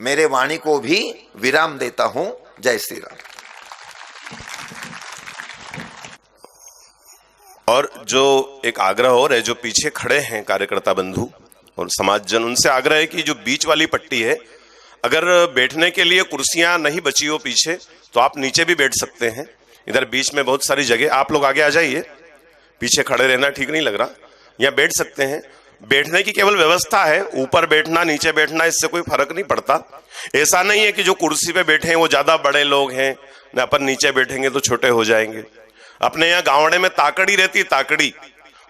मेरे वाणी को भी विराम देता हूं। जय श्री राम। और जो एक आग्रह और है, जो पीछे खड़े हैं कार्यकर्ता बंधु और समाजजन, उनसे आग्रह है कि जो बीच वाली पट्टी है, अगर बैठने के लिए कुर्सियां नहीं बची हो पीछे, तो आप नीचे भी बैठ सकते हैं। इधर बीच में बहुत सारी जगह, आप लोग आगे आ जाइए, पीछे खड़े रहना ठीक नहीं लग रहा, यहाँ बैठ सकते हैं। बैठने की केवल व्यवस्था है, ऊपर बैठना नीचे बैठना इससे कोई फर्क नहीं पड़ता। ऐसा नहीं है कि जो कुर्सी पे बैठे हैं वो ज्यादा बड़े लोग हैं, न अपन नीचे बैठेंगे तो छोटे हो जाएंगे। अपने यहाँ गावड़े में ताकड़ी रहती है, ताकड़ी,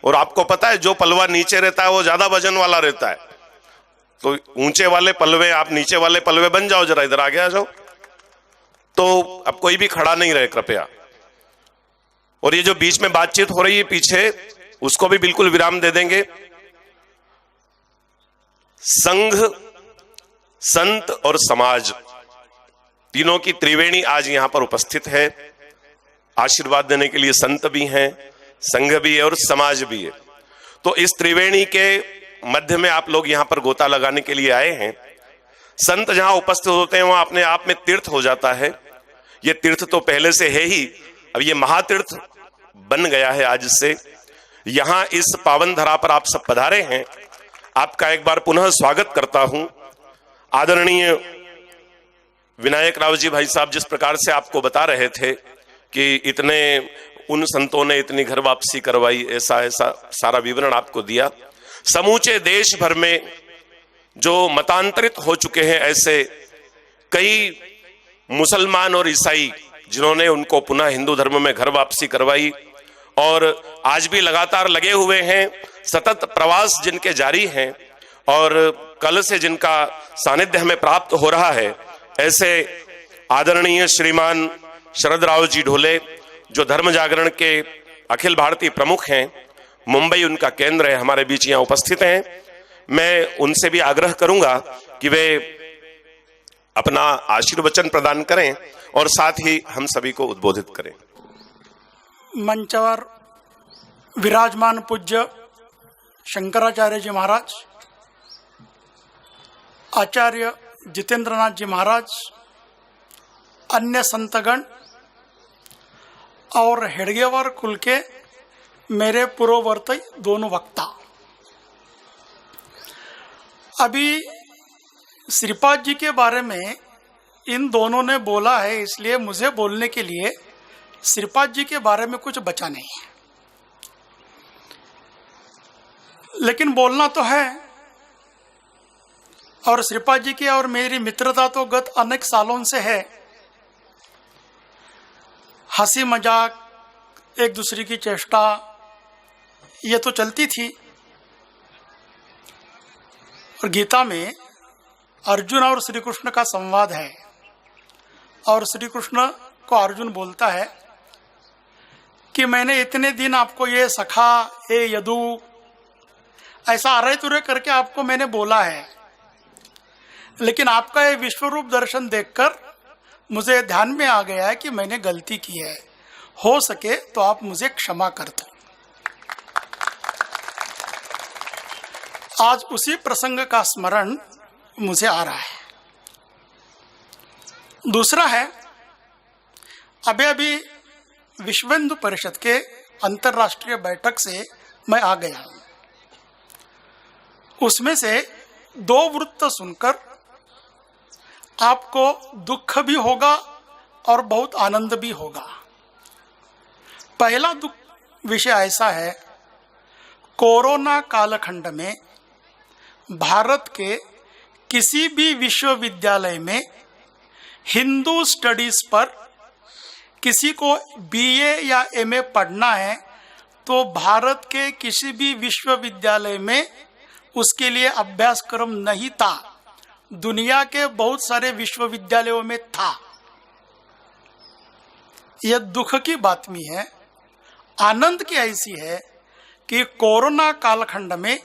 और आपको पता है जो पलवा नीचे रहता है वो ज्यादा वजन वाला रहता है। तो ऊंचे वाले पलवे, आप नीचे वाले पलवे बन जाओ, जरा इधर आगे आ जाओ। तो अब कोई भी खड़ा नहीं रहे कृपया। और ये जो बीच में बातचीत हो रही है पीछे, उसको भी बिल्कुल विराम दे देंगे। संघ, संत और समाज, तीनों की त्रिवेणी आज यहां पर उपस्थित है। आशीर्वाद देने के लिए संत भी हैं, संघ भी है और समाज भी है। तो इस त्रिवेणी के मध्य में आप लोग यहां पर गोता लगाने के लिए आए हैं। संत जहां उपस्थित होते हैं वहां अपने आप में तीर्थ हो जाता है। ये तीर्थ तो पहले से है ही, अब ये महातीर्थ बन गया है आज से। यहां इस पावन धरा पर आप सब पधारे हैं, आपका एक बार पुनः स्वागत करता हूं। आदरणीय विनायक राव जी भाई साहब जिस प्रकार से आपको बता रहे थे कि इतने उन संतों ने इतनी घर वापसी करवाई, ऐसा ऐसा सारा विवरण आपको दिया। समूचे देश भर में जो मतांतरित हो चुके हैं ऐसे कई मुसलमान और ईसाई जिन्होंने उनको पुनः हिंदू धर्म में घर वापसी करवाई और आज भी लगातार लगे हुए हैं, सतत प्रवास जिनके जारी हैं और कल से जिनका सानिध्य हमें प्राप्त हो रहा है, ऐसे आदरणीय श्रीमान शरद राव जी ढोले जो धर्म जागरण के अखिल भारतीय प्रमुख हैं, मुंबई उनका केंद्र है, हमारे बीच यहाँ उपस्थित हैं। मैं उनसे भी आग्रह करूंगा कि वे अपना आशीर्वचन प्रदान करें और साथ ही हम सभी को उद्बोधित करें। मंचवर विराजमान पूज्य शंकराचार्य जी महाराज, आचार्य जितेंद्रनाथ जी महाराज, अन्य संतगण और हेडगेवार कुल के मेरे पूर्ववर्ती दोनों वक्ता। अभी श्रीपाद जी के बारे में इन दोनों ने बोला है, इसलिए मुझे बोलने के लिए श्रीपाद जी के बारे में कुछ बचा नहीं है, लेकिन बोलना तो है। और श्रीपाद जी की और मेरी मित्रता तो गत अनेक सालों से है। हंसी मजाक, एक दूसरे की चेष्टा, ये तो चलती थी। और गीता में अर्जुन और श्री कृष्ण का संवाद है और श्री कृष्ण को अर्जुन बोलता है कि मैंने इतने दिन आपको ये सखा, ये यदु, ऐसा अरे तुरे करके आपको मैंने बोला है, लेकिन आपका ये विश्वरूप दर्शन देखकर मुझे ध्यान में आ गया है कि मैंने गलती की है। हो सके तो आप मुझे क्षमा कर दो। आज उसी प्रसंग का स्मरण मुझे आ रहा है। दूसरा है, अभी अभी विश्व हिंदू परिषद के अंतर्राष्ट्रीय बैठक से मैं आ गया हूं। उसमें से दो वृत्त सुनकर आपको दुख भी होगा और बहुत आनंद भी होगा। पहला दुख विषय ऐसा है, कोरोना कालखंड में भारत के किसी भी विश्वविद्यालय में हिंदू स्टडीज पर किसी को बीए या एमए पढ़ना है तो भारत के किसी भी विश्वविद्यालय में उसके लिए अभ्यासक्रम नहीं था। दुनिया के बहुत सारे विश्वविद्यालयों में था। यह दुख की बात भी है। आनंद की ऐसी है कि कोरोना कालखंड में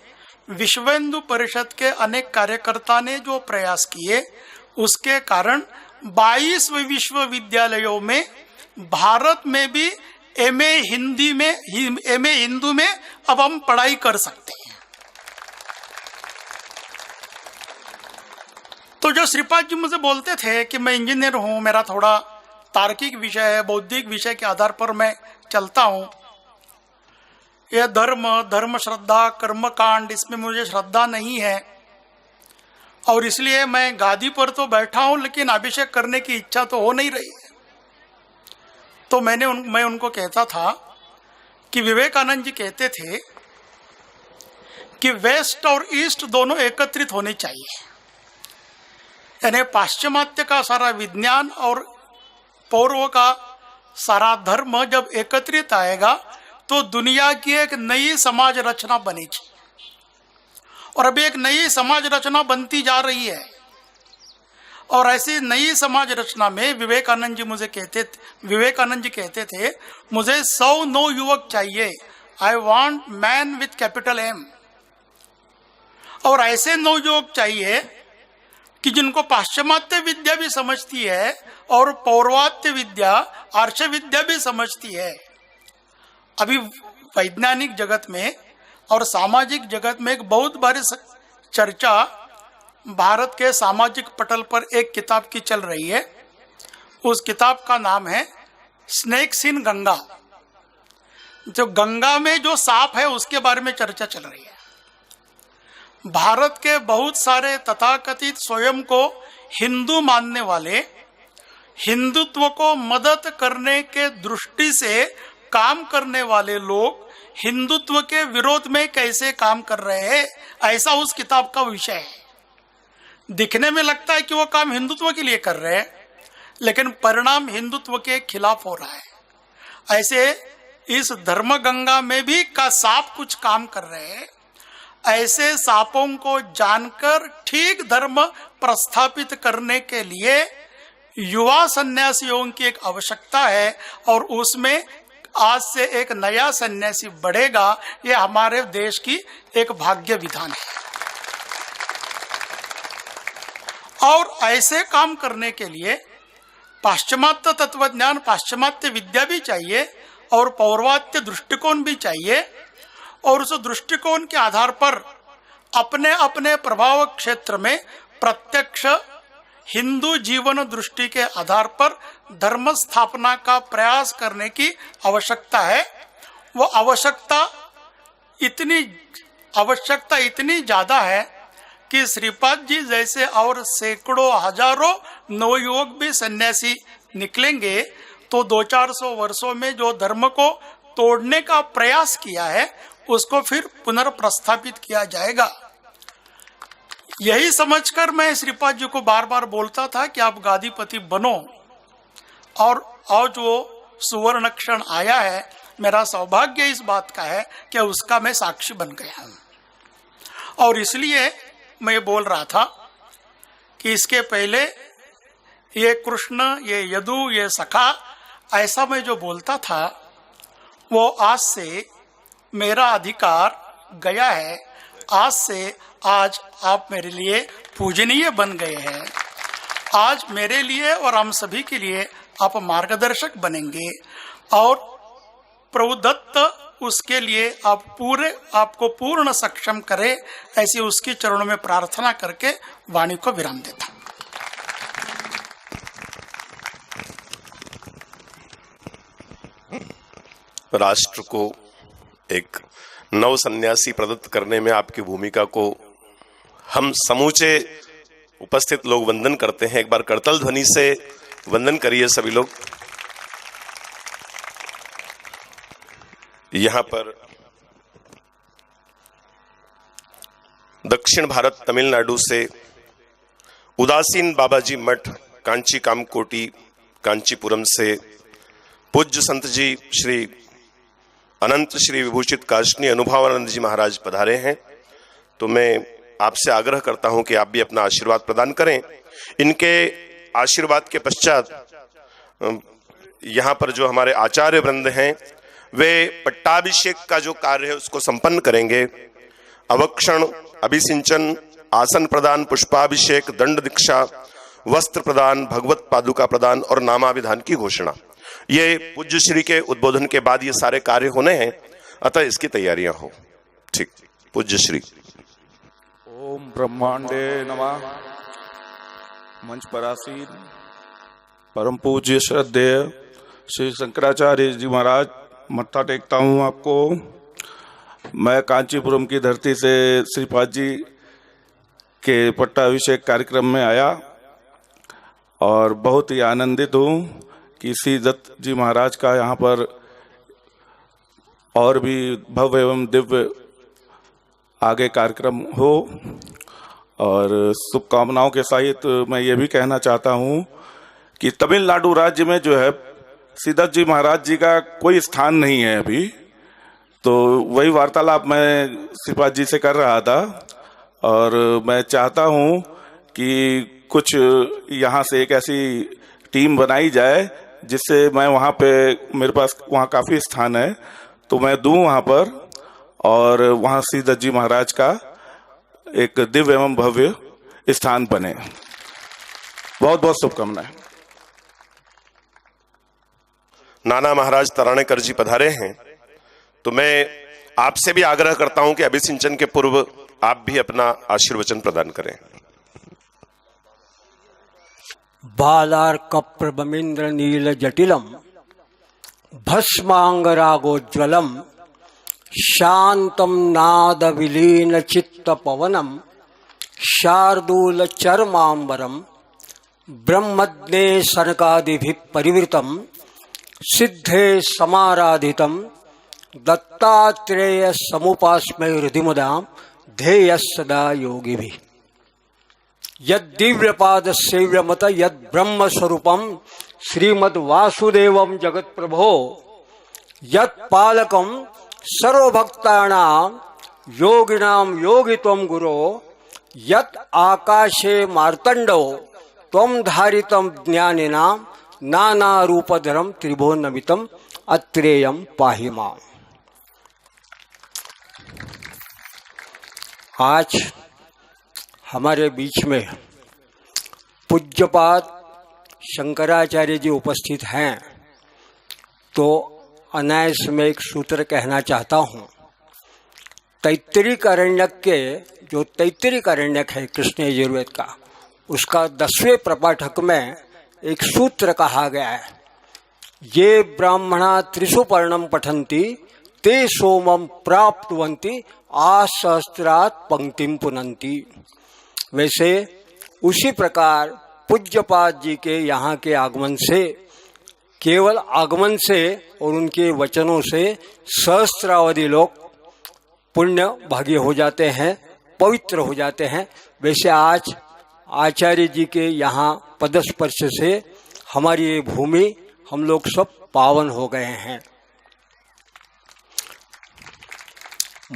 विश्व हिंदू परिषद के अनेक कार्यकर्ता ने जो प्रयास किए, उसके कारण 22 विश्वविद्यालयों में भारत में भी एमए हिंदू में अब हम पढ़ाई कर सकते हैं। तो जो श्रीपाद जी मुझे बोलते थे कि मैं इंजीनियर हूं, मेरा थोड़ा तार्किक विषय है, बौद्धिक विषय के आधार पर मैं चलता हूं, यह धर्म श्रद्धा कर्मकांड, इसमें मुझे श्रद्धा नहीं है और इसलिए मैं गादी पर तो बैठा हूं लेकिन अभिषेक करने की इच्छा तो हो नहीं रही है। तो मैं उनको कहता था कि विवेकानंद जी कहते थे कि वेस्ट और ईस्ट दोनों एकत्रित होने चाहिए। यानी पाश्चिमात्य का सारा विज्ञान और पूर्व का सारा धर्म जब एकत्रित आएगा तो दुनिया की एक नई समाज रचना बनेगी। और अभी एक नई समाज रचना बनती जा रही है। और ऐसी नई समाज रचना में विवेकानंद जी कहते थे मुझे 100 नौ युवक चाहिए। I want man with capital M. और ऐसे नौ युवक चाहिए कि जिनको पाश्चिमात्य विद्या भी समझती है और पौर्वात्य विद्या आर्ष विद्या भी समझती है। अभी वैज्ञानिक जगत में और सामाजिक जगत में एक बहुत बड़ी चर्चा भारत के सामाजिक पटल पर एक किताब की चल रही है। उस किताब का नाम है स्नेक्स इन गंगा। जो गंगा में जो सांप है उसके बारे में चर्चा चल रही है। भारत के बहुत सारे तथाकथित स्वयं को हिंदू मानने वाले, हिंदुत्व को मदद करने के दृष्टि से काम करने वाले लोग हिंदुत्व के विरोध में कैसे काम कर रहे हैं, ऐसा उस किताब का विषय है। दिखने में लगता है कि वो काम हिंदुत्व के लिए कर रहे हैं, लेकिन परिणाम हिंदुत्व के खिलाफ हो रहा है। ऐसे इस धर्म गंगा में भी का सांप कुछ काम कर रहे हैं। ऐसे सांपों को जानकर ठीक धर्म प्रस्थापित करने के लिए युवा सन्यासियों की एक आवश्यकता है। और उसमें आज से एक नया सन्यासी बढ़ेगा, ये हमारे देश की एक भाग्य विधान है। और ऐसे काम करने के लिए पाश्चिमात्य तत्वज्ञान, पाश्चिमात्य विद्या भी चाहिए और पौर्वात्य दृष्टिकोण भी चाहिए। और उस दृष्टिकोण के आधार पर अपने अपने प्रभाव क्षेत्र में प्रत्यक्ष हिंदू जीवन दृष्टि के आधार पर धर्म स्थापना का प्रयास करने की आवश्यकता है। वो आवश्यकता इतनी ज्यादा है कि श्रीपाद जी जैसे और सैकड़ों हजारों नवयुवक भी सन्यासी निकलेंगे तो 200-400 वर्षों में जो धर्म को तोड़ने का प्रयास किया है उसको फिर पुनर्प्रस्थापित किया जाएगा। यही समझकर मैं श्रीपाद जी को बार बार बोलता था कि आप गादीपति बनो। और आज वो सुवर्ण क्षण आया है। मेरा सौभाग्य इस बात का है कि उसका मैं साक्षी बन गया हूं। और इसलिए मैं बोल रहा था कि इसके पहले ये कृष्ण, ये यदु, ये सखा, ऐसा मैं जो बोलता था वो आज से मेरा अधिकार गया है। आज से आज आप मेरे लिए पूजनीय बन गए हैं। आज मेरे लिए और हम सभी के लिए आप मार्गदर्शक बनेंगे। और प्रभु दत्त उसके लिए आपको पूर्ण सक्षम करे, ऐसी उसके चरणों में प्रार्थना करके वाणी को विराम देता। राष्ट्र को एक नव सन्यासी प्रदत्त करने में आपकी भूमिका को हम समूचे उपस्थित लोग वंदन करते हैं। एक बार करतल ध्वनि से वंदन करिए सभी लोग। यहां पर दक्षिण भारत तमिलनाडु से उदासीन बाबाजी मठ कांची कामकोटी कांचीपुरम से पूज्य संत जी श्री अनंत श्री विभूषित काशनी अनुभवानंद जी महाराज पधारे हैं। तो मैं आपसे आग्रह करता हूं कि आप भी अपना आशीर्वाद प्रदान करें। इनके आशीर्वाद के पश्चात यहाँ पर जो हमारे आचार्य वृंद हैं वे पट्टाभिषेक का जो कार्य है उसको संपन्न करेंगे। अवक्षण, अभिसिंचन, आसन प्रदान, पुष्पाभिषेक, दंड दीक्षा, वस्त्र प्रदान, भगवत पादुका प्रदान और नामाभिधान की घोषणा, ये पूज्य श्री के उद्बोधन के बाद ये सारे कार्य होने हैं। अतः इसकी तैयारियां हो। ठीक, पूज्य श्री। ओम ब्रह्मांडे नमः। मंच पर आसीन परम पूज्य श्रद्धेय श्री शंकराचार्य जी महाराज, मत्था टेकता हूँ आपको। मैं कांचीपुरम की धरती से श्रीपाद जी के पट्टाभिषेक कार्यक्रम में आया और बहुत ही आनंदित हूँ कि श्री दत्त जी महाराज का यहाँ पर और भी भव्य एवं दिव्य आगे कार्यक्रम हो। और शुभकामनाओं के सहित मैं ये भी कहना चाहता हूँ कि तमिलनाडु राज्य में जो है सिद्धत जी महाराज जी का कोई स्थान नहीं है अभी, तो वही वार्तालाप मैं श्रीपाद जी से कर रहा था। और मैं चाहता हूँ कि कुछ यहाँ से एक ऐसी टीम बनाई जाए जिससे मैं वहाँ पे, मेरे पास वहाँ काफ़ी स्थान है, तो मैं दूँ वहाँ पर, और वहाँ सिद्धत जी महाराज का एक दिव्य एवं भव्य स्थान बने। बहुत बहुत शुभकामनाएं। नाना महाराज तराणेकर जी पधारे हैं, तो मैं आपसे भी आग्रह करता हूं कि अभिसिंचन के पूर्व आप भी अपना आशीर्वचन प्रदान करें। बालार्कप्रभमिन्द्र नील जटिलम भस्मांगरागोज्ज्वलम शांतम नाद विलीन चित्त पवनम शार्दूल चर्मांबरम ब्रह्मज्ञे सनकादिभिः परिवृतम सिद्धे समाराधितम दत्तात्रेय समुपास्मै हृदिमुदाम ध्येय सदा योगिभिः। यद्दिव्यपाद सेव्यमत यद ब्रह्म स्वरूपम श्रीमद वासुदेवम जगत प्रभो यत् पालकम सर्वभक्तानां योगिनां योगित्वं गुरो यत् आकाशे मार्तंडो त्वं धारितं ज्ञानिनां नाना रूपधरम त्रिभुवनमितं अत्रेयं पाहि माम्। आज हमारे बीच में पूज्यपाद शंकराचार्य जी उपस्थित हैं, तो अनायास में एक सूत्र कहना चाहता हूँ। तैत्तिरीय अरण्यक के जो तैत्तिरीय अरण्यक है कृष्ण यजुर्वेद का, उसका 10वें प्रपाठक में एक सूत्र कहा गया है, ये ब्राह्मणा त्रिषु पर्णम पठन्ति ते सोमम प्राप्तवन्ति आसहस्रात् पंक्तिम पुनन्ति। वैसे उसी प्रकार पूज्यपाद जी के यहाँ के आगमन से, केवल आगमन से और उनके वचनों से सहस्त्रावधि लोग पुण्य भागी हो जाते हैं, पवित्र हो जाते हैं। वैसे आज आचार्य जी के यहाँ पदस्पर्श से हमारी ये भूमि, हम लोग सब पावन हो गए हैं।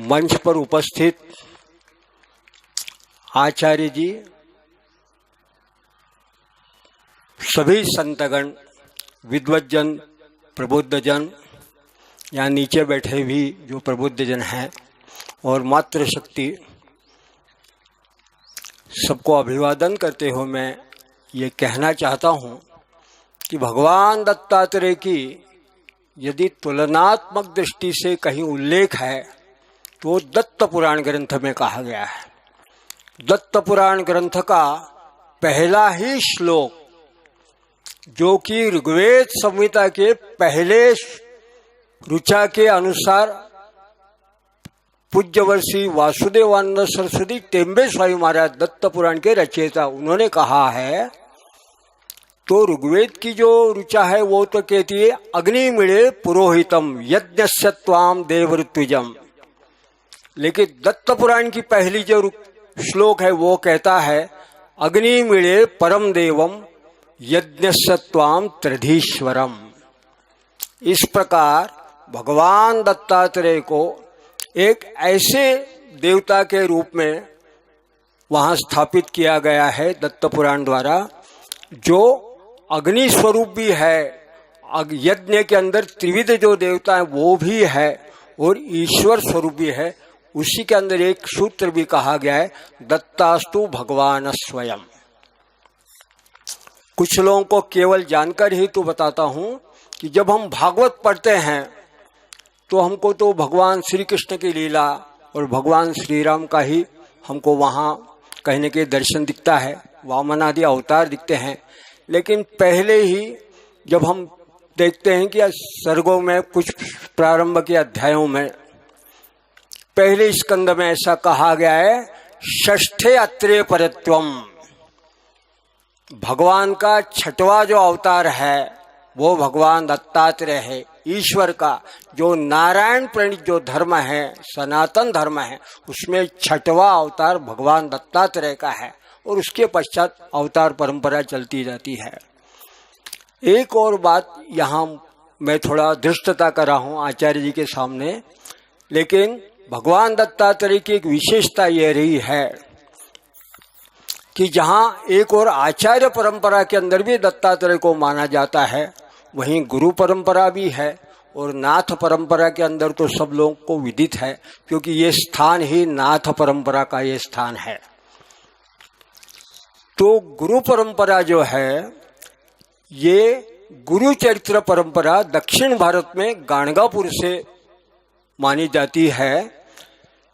मंच पर उपस्थित आचार्य जी, सभी संतगण, विद्वज्जन, प्रबुद्धजन, यहाँ नीचे बैठे भी जो प्रबुद्धजन हैं, और मातृशक्ति, सबको अभिवादन करते हुए मैं ये कहना चाहता हूँ कि भगवान दत्तात्रेय की यदि तुलनात्मक दृष्टि से कहीं उल्लेख है तो दत्त पुराण ग्रंथ में कहा गया है। दत्त पुराण ग्रंथ का पहला ही श्लोक, जो कि ऋग्वेद संहिता के पहले ऋचा के अनुसार पूज्यवर्षी वासुदेवानंद सरस्वती टेम्बे स्वामी महाराज दत्त पुराण के रचयिता, उन्होंने कहा है, तो ऋग्वेद की जो ऋचा है वो तो कहती है अग्निमिळे पुरोहितम यज्ञस्य त्वाम देवऋत्विजम, लेकिन दत्त पुराण की पहली जो श्लोक है वो कहता है अग्निमिळे परम देवम यज्ञस्य त्वाम त्रिधीश्वरम। इस प्रकार भगवान दत्तात्रेय को एक ऐसे देवता के रूप में वहां स्थापित किया गया है दत्त पुराण द्वारा, जो अग्नि स्वरूप भी है, यज्ञ के अंदर त्रिविध जो देवता है वो भी है, और ईश्वर स्वरूप भी है। उसी के अंदर एक सूत्र भी कहा गया है, दत्तास्तु भगवान स्वयं। कुछ लोगों को केवल जानकर ही तो बताता हूं कि जब हम भागवत पढ़ते हैं तो हमको तो भगवान श्री कृष्ण की लीला और भगवान श्री राम का ही हमको वहाँ कहने के दर्शन दिखता है, वामन आदि अवतार दिखते हैं। लेकिन पहले ही जब हम देखते हैं कि सर्गों में कुछ प्रारंभ के अध्यायों में पहले स्कंद में ऐसा कहा गया है, षष्ठे अत्रेय परत्वम, भगवान का छठवां जो अवतार है वो भगवान दत्तात्रेय है। ईश्वर का जो नारायण प्रणीत जो धर्म है, सनातन धर्म है, उसमें छठवां अवतार भगवान दत्तात्रेय का है, और उसके पश्चात अवतार परंपरा चलती जाती है। एक और बात यहाँ मैं थोड़ा धृष्टता कर रहा हूँ आचार्य जी के सामने, लेकिन भगवान दत्तात्रेय की एक विशेषता ये रही है कि जहाँ एक और आचार्य परंपरा के अंदर भी दत्तात्रेय को माना जाता है, वहीं गुरु परंपरा भी है, और नाथ परंपरा के अंदर तो सब लोगों को विदित है, क्योंकि ये स्थान ही नाथ परंपरा का ये स्थान है। तो गुरु परंपरा जो है, ये गुरु चरित्र परंपरा दक्षिण भारत में गाणगापुर से मानी जाती है।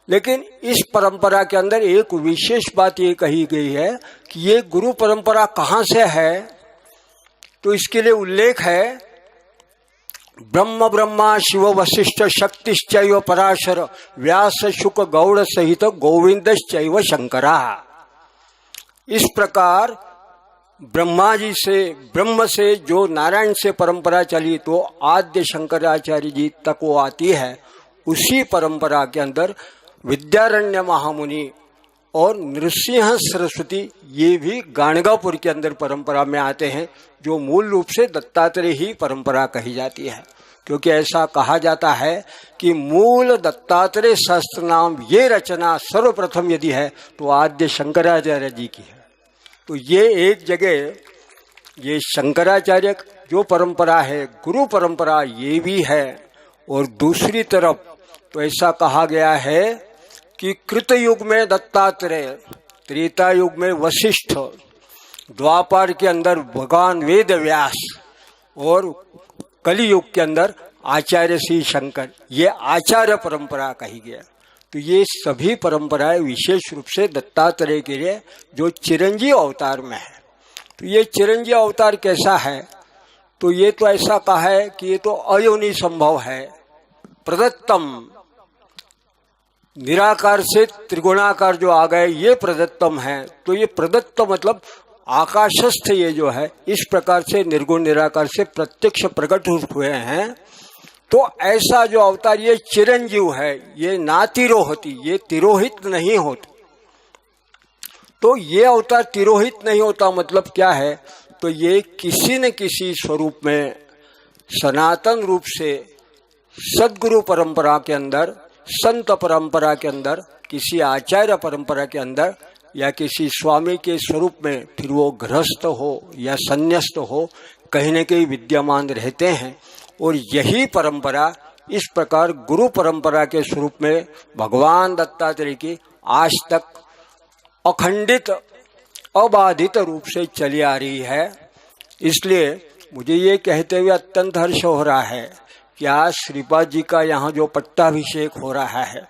लेकिन इस परंपरा के अंदर एक विशेष बात ये कही गई है कि ये गुरु परंपरा कहाँ से है, तो इसके लिए उल्लेख है ब्रह्म ब्रह्मा शिव वशिष्ठ शक्तिश्चैव पराशर व्यास शुक गौड़ सहित गोविंदश्चैव शंकरा। इस प्रकार ब्रह्मा जी से, ब्रह्म से जो नारायण से परंपरा चली तो आद्य शंकराचार्य जी तक वो आती है। उसी परंपरा के अंदर विद्यारण्य महामुनि और नृसिंह सरस्वती ये भी गाणगापुर के अंदर परंपरा में आते हैं, जो मूल रूप से दत्तात्रेय ही परंपरा कही जाती है। क्योंकि ऐसा कहा जाता है कि मूल दत्तात्रेय शास्त्र नाम ये रचना सर्वप्रथम यदि है तो आद्य शंकराचार्य जी की है। तो ये एक जगह ये शंकराचार्य जो परंपरा है गुरु परंपरा ये भी है, और दूसरी तरफ तो ऐसा कहा गया है कि कृत युग में दत्तात्रेय, त्रेता युग में वशिष्ठ, द्वापर के अंदर भगवान वेद व्यास और कली युग के अंदर आचार्य श्री शंकर, ये आचार्य परंपरा कही गया। तो ये सभी परंपराएं विशेष रूप से दत्तात्रेय के लिए जो चिरंजीव अवतार में है। तो ये चिरंजीव अवतार कैसा है, तो ये तो ऐसा कहा है कि ये तो अयोनि संभव है, प्रदत्तम, निराकार से त्रिगुणाकार जो आ गए ये प्रदत्तम है। तो ये प्रदत्त मतलब आकाशस्थ ये जो है इस प्रकार से निर्गुण निराकार से प्रत्यक्ष प्रकट हुए हैं। तो ऐसा जो अवतार ये चिरंजीव है, ये ना तिरोहित, ये तिरोहित नहीं होते। तो ये अवतार तिरोहित नहीं होता मतलब क्या है, तो ये किसी न किसी स्वरूप में सनातन रूप से सद्गुरु परंपरा के अंदर, संत परंपरा के अंदर, किसी आचार्य परंपरा के अंदर या किसी स्वामी के स्वरूप में, फिर वो गृहस्थ हो या संन्यास्त हो, कहीं न कहीं विद्यमान रहते हैं। और यही परंपरा इस प्रकार गुरु परंपरा के स्वरूप में भगवान दत्तात्रेय की आज तक अखंडित अबाधित रूप से चली आ रही है। इसलिए मुझे ये कहते हुए अत्यंत हर्ष हो रहा है कि आज श्रीपाद जी का यहाँ जो पट्टाभिषेक हो रहा है,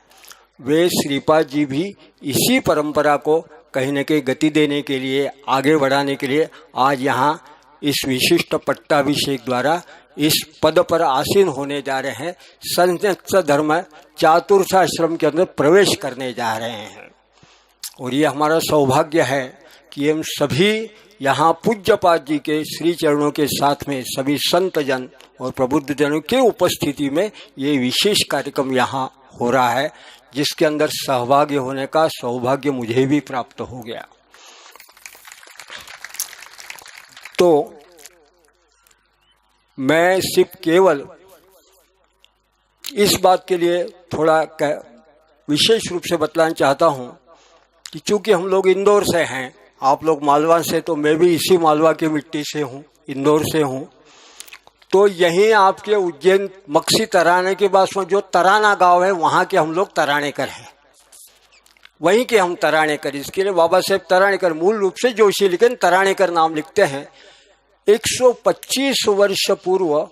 वे श्रीपाद जी भी इसी परंपरा को कहीं न कहीं गति देने के लिए, आगे बढ़ाने के लिए आज यहाँ इस विशिष्ट पट्टाभिषेक द्वारा इस पद पर आसीन होने जा रहे हैं। संन्यास धर्म चातुर्साश्रम के अंदर प्रवेश करने जा रहे हैं। और ये हमारा सौभाग्य है कि हम सभी यहाँ पूज्यपाद जी के श्री चरणों के साथ में सभी संत जन और प्रबुद्ध जनों के उपस्थिति में ये विशेष कार्यक्रम यहाँ हो रहा है, जिसके अंदर सहभागी होने का सौभाग्य मुझे भी प्राप्त हो गया। तो मैं सिर्फ केवल इस बात के लिए थोड़ा विशेष रूप से बतलाना चाहता हूँ कि चूंकि हम लोग इंदौर से हैं, आप लोग मालवा से, तो मैं भी इसी मालवा की मिट्टी से हूँ, इंदौर से हूँ। तो यहीं आपके उज्जैन मक्सी तराने के पास में जो तराना गांव है, वहाँ के हम लोग तरानेकर हैं, वहीं के हम तरानेकर। इसके लिए बाबा साहेब तरानेकर मूल रूप से जोशी, लेकिन तरानेकर नाम लिखते हैं। 125 वर्ष पूर्व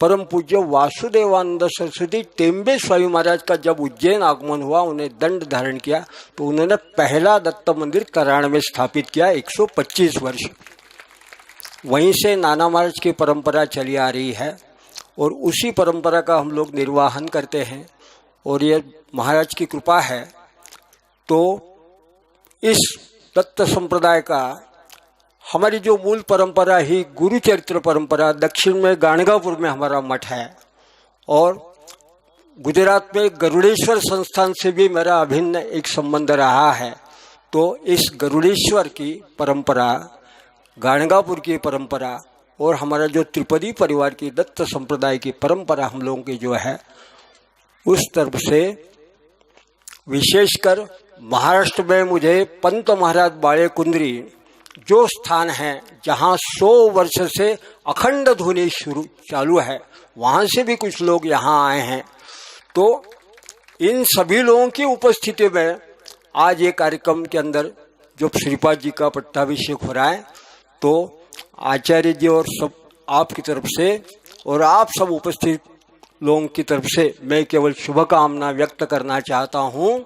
परम पूज्य वासुदेवानंद सरस्वती टेम्बे स्वामी महाराज का जब उज्जैन आगमन हुआ, उन्हें दंड धारण किया, तो उन्होंने पहला दत्त मंदिर तराण में स्थापित किया। 125 वर्ष वहीं से नाना महाराज की परंपरा चली आ रही है और उसी परंपरा का हम लोग निर्वाहन करते हैं। और ये महाराज की कृपा है। तो इस दत्त संप्रदाय का हमारी जो मूल परंपरा ही गुरु चरित्र परंपरा, दक्षिण में गाणगापुर में हमारा मठ है और गुजरात में गरुड़ेश्वर संस्थान से भी मेरा अभिन्न एक संबंध रहा है। तो इस गरुड़ेश्वर की परंपरा, गाणगापुर की परंपरा और हमारा जो त्रिपदी परिवार की दत्त संप्रदाय की परंपरा हम लोगों की जो है, उस तरफ से विशेषकर महाराष्ट्र में मुझे पंत महाराज बाळे कुंद्री जो स्थान है जहाँ 100 वर्ष से अखंड ध्वनि चालू है, वहाँ से भी कुछ लोग यहाँ आए हैं। तो इन सभी लोगों की उपस्थिति में आज ये कार्यक्रम के अंदर जो श्रीपाद जी का पट्टाभिषेक हो रहा है, तो आचार्य जी और सब आपकी तरफ से और आप सब उपस्थित लोगों की तरफ से मैं केवल शुभकामना व्यक्त करना चाहता हूँ।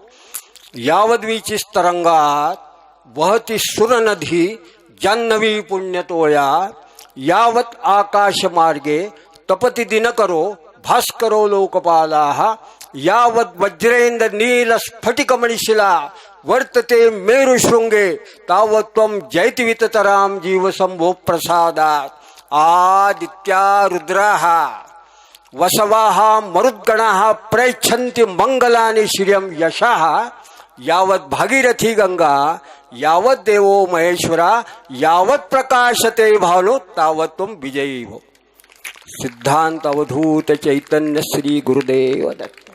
यावद्विचिस्तरंगात् वहति सुर नदी जाह्नवी पुण्यतोया, यावत् आकाश मार्गे तपति दिनकरो भास्करो लोकपालाः, यावत् वज्रेन्द्र नील स्फटिकमणिशिला वर्तते मेरु श्रृंगे तावत् त्वं जयति विततरां जीव शंभो प्रसादात्। आदित्या रुद्राः वसवाः मरुद्गणाः प्रयच्छन्ति मंगलानि श्रियं यशः, यावत् भागीरथी गंगा यावत् देवो महेश्वरा, यावत् प्रकाशते भानु तावत् त्वं विजयी भव। सिद्धांत अवधूत चैतन्य श्री गुरुदेव दत्त।